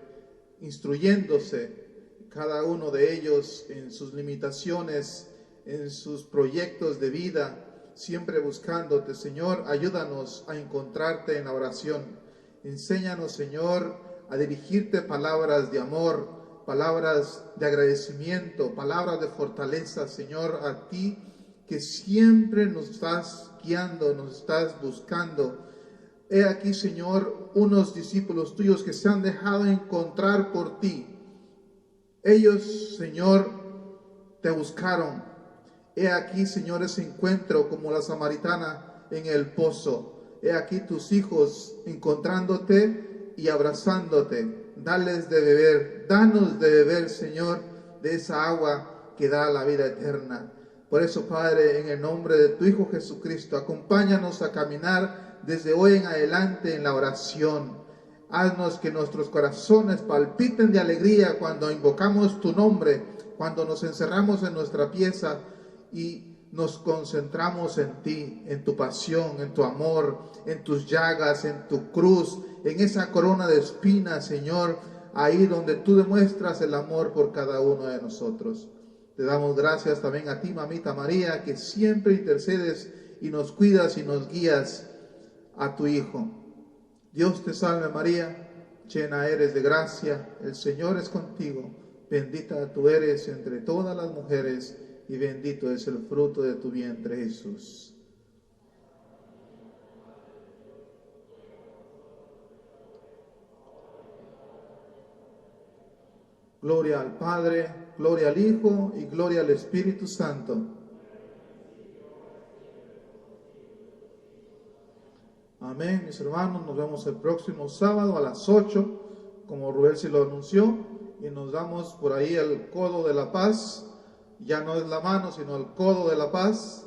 instruyéndose, cada uno de ellos en sus limitaciones, en sus proyectos de vida, siempre buscándote. Señor, ayúdanos a encontrarte en la oración. Enséñanos, Señor, a dirigirte palabras de amor, palabras de agradecimiento, palabras de fortaleza, Señor, a ti que siempre nos estás guiando, nos estás buscando. He aquí, Señor, unos discípulos tuyos que se han dejado encontrar por ti. Ellos, Señor, te buscaron. He aquí, Señor, ese encuentro como la samaritana en el pozo. He aquí tus hijos encontrándote y abrazándote. Dales de beber, danos de beber, Señor, de esa agua que da la vida eterna. Por eso, Padre, en el nombre de tu Hijo Jesucristo, acompáñanos a caminar desde hoy en adelante en la oración. Haznos que nuestros corazones palpiten de alegría cuando invocamos tu nombre, cuando nos encerramos en nuestra pieza y nos concentramos en ti, en tu pasión, en tu amor, en tus llagas, en tu cruz, en esa corona de espinas, Señor, ahí donde tú demuestras el amor por cada uno de nosotros. Te damos gracias también a ti, mamita María, que siempre intercedes y nos cuidas y nos guías a tu Hijo. Dios te salve María, llena eres de gracia, el Señor es contigo, bendita tú eres entre todas las mujeres y bendito es el fruto de tu vientre, Jesús. Gloria al Padre, gloria al Hijo y gloria al Espíritu Santo. Amén, mis hermanos, nos vemos el próximo sábado a las 8, como Rubén sí lo anunció, y nos damos por ahí el codo de la paz. Ya no es la mano, sino el codo de la paz.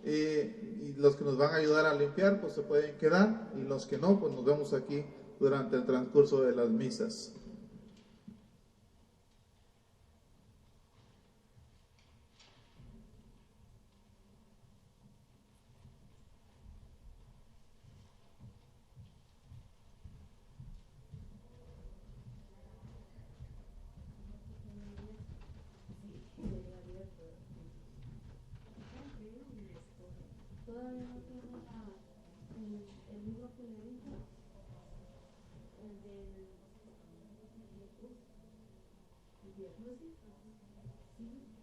Y los que nos van a ayudar a limpiar, pues se pueden quedar, y los que no, pues nos vemos aquí durante el transcurso de las misas. Todavía no tiene el libro que le dijo, el del diagnóstico. Sí.